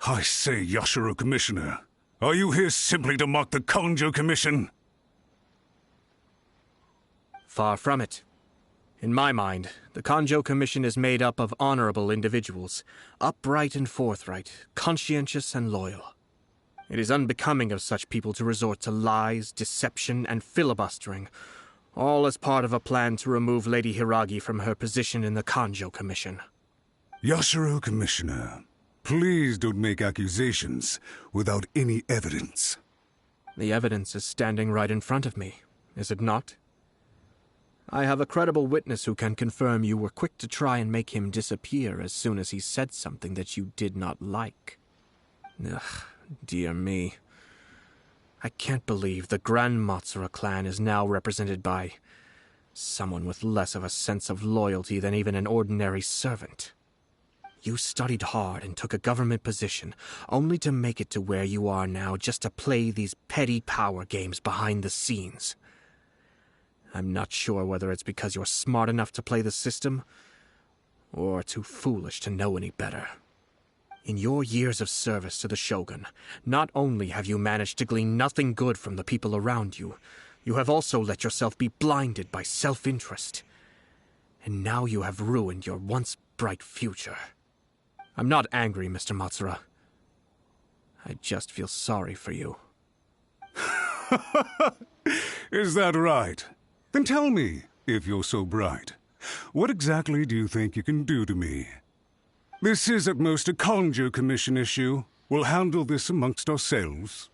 I say, Yashiro Commissioner, are you here simply to mock the Kanjo Commission? Far from it. In my mind, the Kanjo Commission is made up of honorable individuals, upright and forthright, conscientious and loyal. It is unbecoming of such people to resort to lies, deception, and filibustering, all as part of a plan to remove Lady Hiragi from her position in the Kanjo Commission. Yashiro Commissioner, please don't make accusations without any evidence. The evidence is standing right in front of me, is it not? I have a credible witness who can confirm you were quick to try and make him disappear as soon as he said something that you did not like. Ugh, dear me. I can't believe the Grand Matsura clan is now represented by someone with less of a sense of loyalty than even an ordinary servant. You studied hard and took a government position, only to make it to where you are now just to play these petty power games behind the scenes. I'm not sure whether it's because you're smart enough to play the system, or too foolish to know any better. In your years of service to the Shogun, not only have you managed to glean nothing good from the people around you, you have also let yourself be blinded by self-interest. And now you have ruined your once bright future. I'm not angry, Mr. Matsura. I just feel sorry for you. Is that right? Then tell me, if you're so bright, what exactly do you think you can do to me? This is at most a Kanjo Commission issue. We'll handle this amongst ourselves.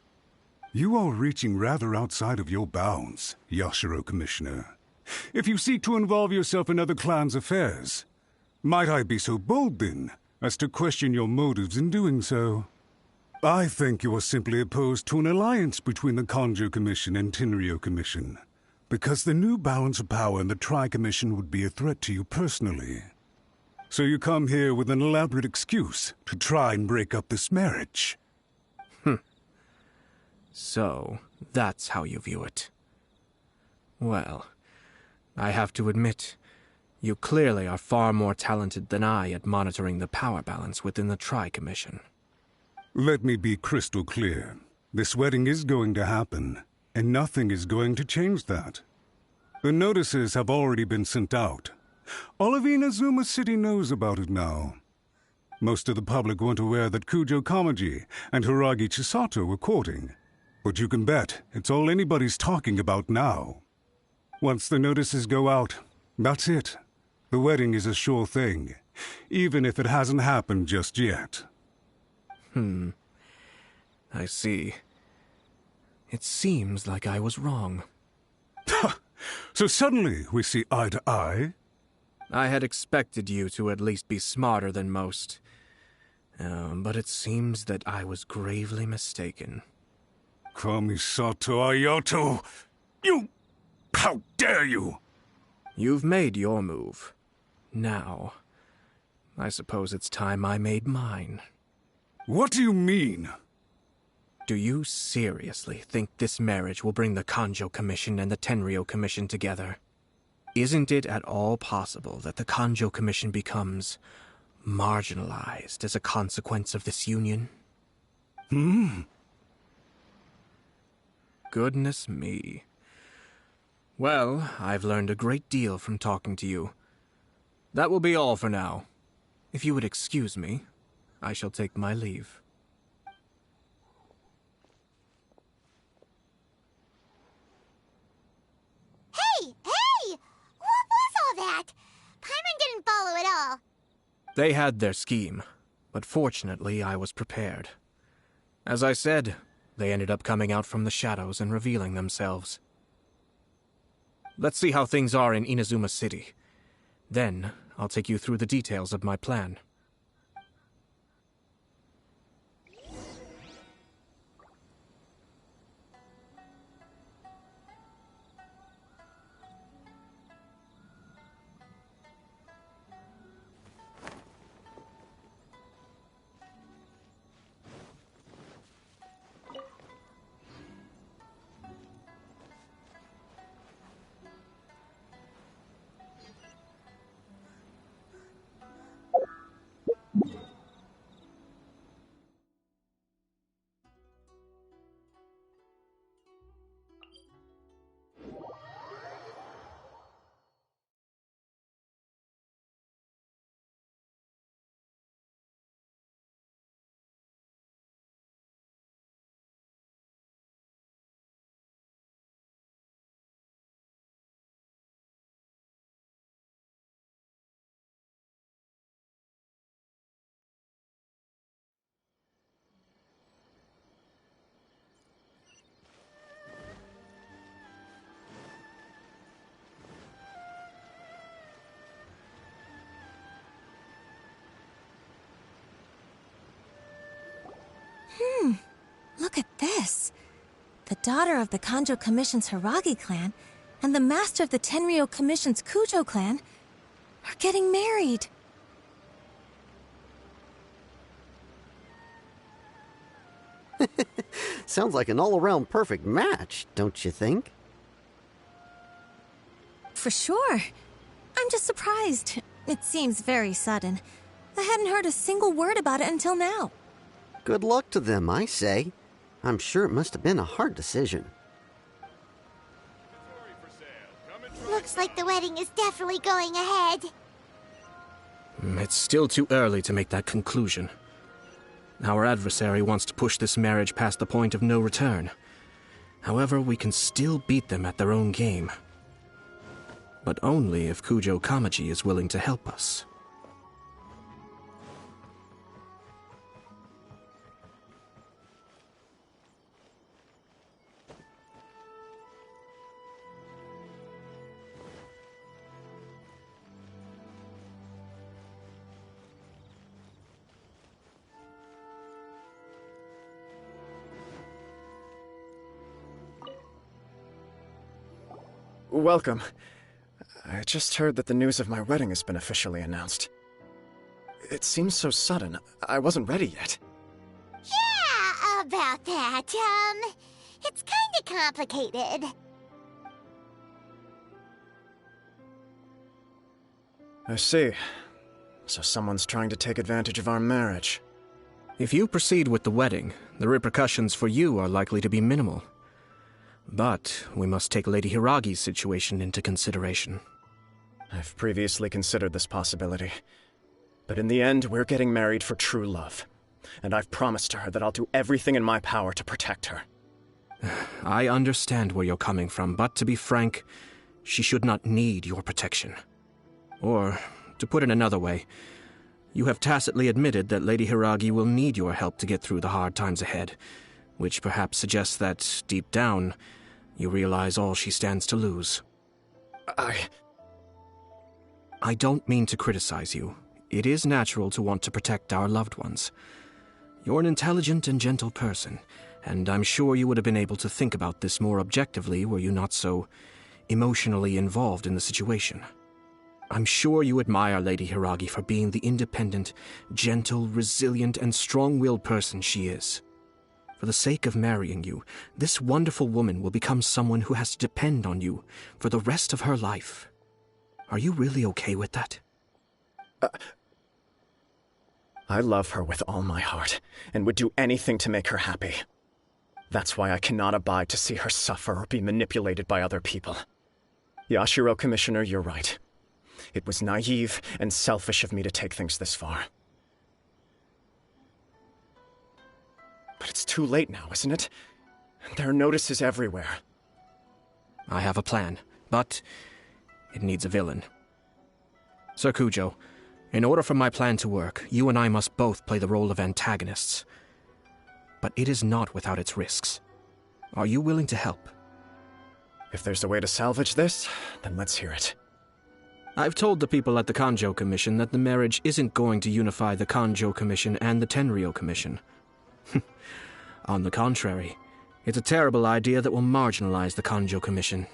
You are reaching rather outside of your bounds, Yashiro Commissioner. If you seek to involve yourself in other clans' affairs, might I be so bold, then, as to question your motives in doing so? I think you are simply opposed to an alliance between the Kanjo Commission and Tenryo Commission, because the new balance of power in the Tri-Commission would be a threat to you personally. So you come here with an elaborate excuse to try and break up this marriage. So, that's how you view it. Well, I have to admit, you clearly are far more talented than I at monitoring the power balance within the Tri-Commission. Let me be crystal clear. This wedding is going to happen, and nothing is going to change that. The notices have already been sent out. All of Inazuma City knows about it now. Most of the public weren't aware that Kujo Kamaji and Hiragi Chisato were courting, but you can bet it's all anybody's talking about now. Once the notices go out, that's it. The wedding is a sure thing, even if it hasn't happened just yet. I see. It seems like I was wrong. So suddenly we see eye to eye? I had expected you to at least be smarter than most. But it seems that I was gravely mistaken. Kamisato Ayato! You... How dare you! You've made your move. Now, I suppose it's time I made mine. What do you mean? Do you seriously think this marriage will bring the Kanjo Commission and the Tenryo Commission together? Isn't it at all possible that the Kanjo Commission becomes marginalized as a consequence of this union? Goodness me. Well, I've learned a great deal from talking to you. That will be all for now. If you would excuse me, I shall take my leave. Hey! What was all that? Paimon didn't follow at all. They had their scheme, but fortunately I was prepared. As I said, they ended up coming out from the shadows and revealing themselves. Let's see how things are in Inazuma City. Then, I'll take you through the details of my plan. Look at this. The daughter of the Kanjo Commission's Hiragi clan and the master of the Tenryo Commission's Kujo clan are getting married. Sounds like an all-around perfect match, don't you think? For sure. I'm just surprised. It seems very sudden. Ahead hadn't heard a single word about it until now. Good luck to them, I say. I'm sure it must have been a hard decision. Looks like the wedding is definitely going ahead. It's still too early to make that conclusion. Our adversary wants to push this marriage past the point of no return. However, we can still beat them at their own game. But only if Kujo Kamaji is willing to help us. Welcome. I just heard that the news of my wedding has been officially announced. It seems so sudden. I wasn't ready yet. Yeah, about that. It's kinda complicated. I see. So someone's trying to take advantage of our marriage. If you proceed with the wedding, the repercussions for you are likely to be minimal. But we must take Lady Hiragi's situation into consideration. I've previously considered this possibility. But in the end, we're getting married for true love. And I've promised her that I'll do everything in my power to protect her. I understand where you're coming from, but to be frank, she should not need your protection. Or, to put it another way, you have tacitly admitted that Lady Hiragi will need your help to get through the hard times ahead, which perhaps suggests that, deep down, you realize all she stands to lose. I don't mean to criticize you. It is natural to want to protect our loved ones. You're an intelligent and gentle person, and I'm sure you would have been able to think about this more objectively were you not so emotionally involved in the situation. I'm sure you admire Lady Hiragi for being the independent, gentle, resilient, and strong-willed person she is. For the sake of marrying you, this wonderful woman will become someone who has to depend on you for the rest of her life. Are you really okay with that? I love her with all my heart, and would do anything to make her happy. That's why I cannot abide to see her suffer or be manipulated by other people. Yashiro, Commissioner, you're right. It was naive and selfish of me to take things this far. But it's too late now, isn't it? There are notices everywhere. I have a plan, but it needs a villain. Sir Kujo, in order for my plan to work, you and I must both play the role of antagonists. But it is not without its risks. Are you willing to help? If there's a way to salvage this, then let's hear it. I've told the people at the Kanjo Commission that the marriage isn't going to unify the Kanjo Commission and the Tenryou Commission. On the contrary, it's a terrible idea that will marginalize the Kanjo Commission.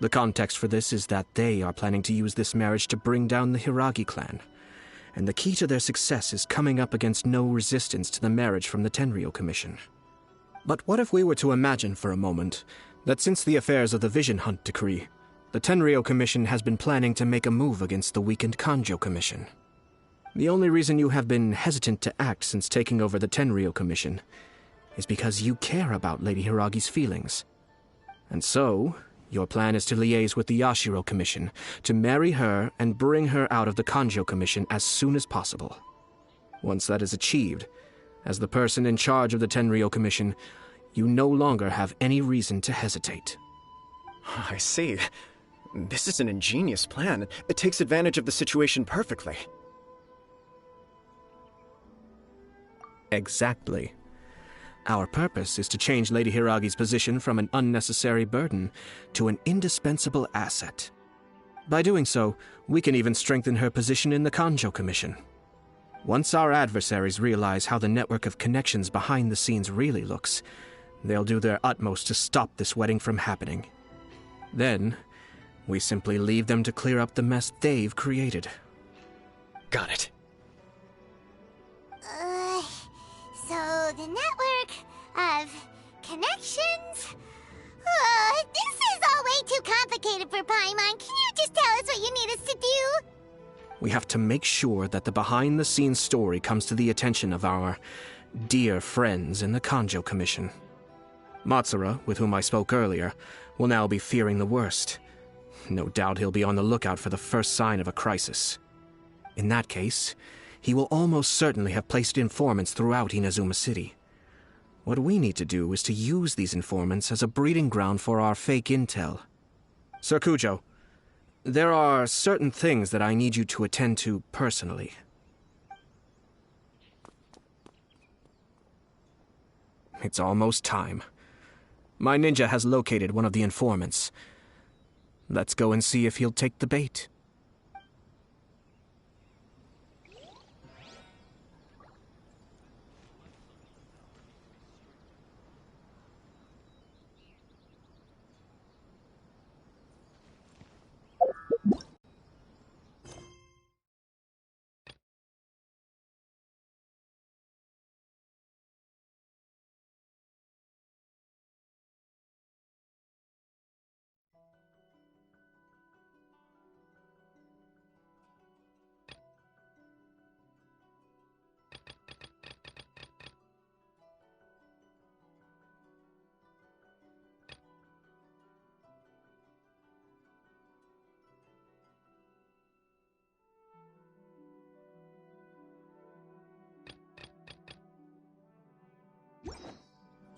The context for this is that they are planning to use this marriage to bring down the Hiragi clan, and the key to their success is coming up against no resistance to the marriage from the Tenryou Commission. But what if we were to imagine for a moment that since the affairs of the Vision Hunt Decree, the Tenryou Commission has been planning to make a move against the weakened Kanjo Commission? The only reason you have been hesitant to act since taking over the Tenryou Commission is because you care about Lady Hiragi's feelings. And so, your plan is to liaise with the Yashiro Commission, to marry her and bring her out of the Kanjo Commission as soon as possible. Once that is achieved, as the person in charge of the Tenryou Commission, you no longer have any reason to hesitate. I see. This is an ingenious plan. It takes advantage of the situation perfectly. Exactly. Our purpose is to change Lady Hiragi's position from an unnecessary burden to an indispensable asset. By doing so, we can even strengthen her position in the Kanjo Commission. Once our adversaries realize how the network of connections behind the scenes really looks, they'll do their utmost to stop this wedding from happening. Then, we simply leave them to clear up the mess they've created. Got it. So the network of connections? This is all way too complicated for Paimon. Can you just tell us what you need us to do? We have to make sure that the behind-the-scenes story comes to the attention of our dear friends in the Kanjo Commission. Matsura, with whom I spoke earlier, will now be fearing the worst. No doubt he'll be on the lookout for the first sign of a crisis. In that case, he will almost certainly have placed informants throughout Inazuma City. What we need to do is to use these informants as a breeding ground for our fake intel. Sir Kujo, there are certain things that I need you to attend to personally. It's almost time. My ninja has located one of the informants. Let's go and see if he'll take the bait.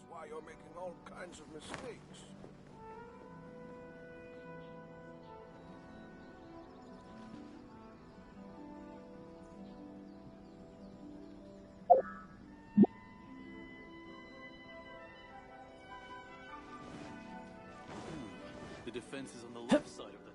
Why you're making all kinds of mistakes. The defense is on the left side of the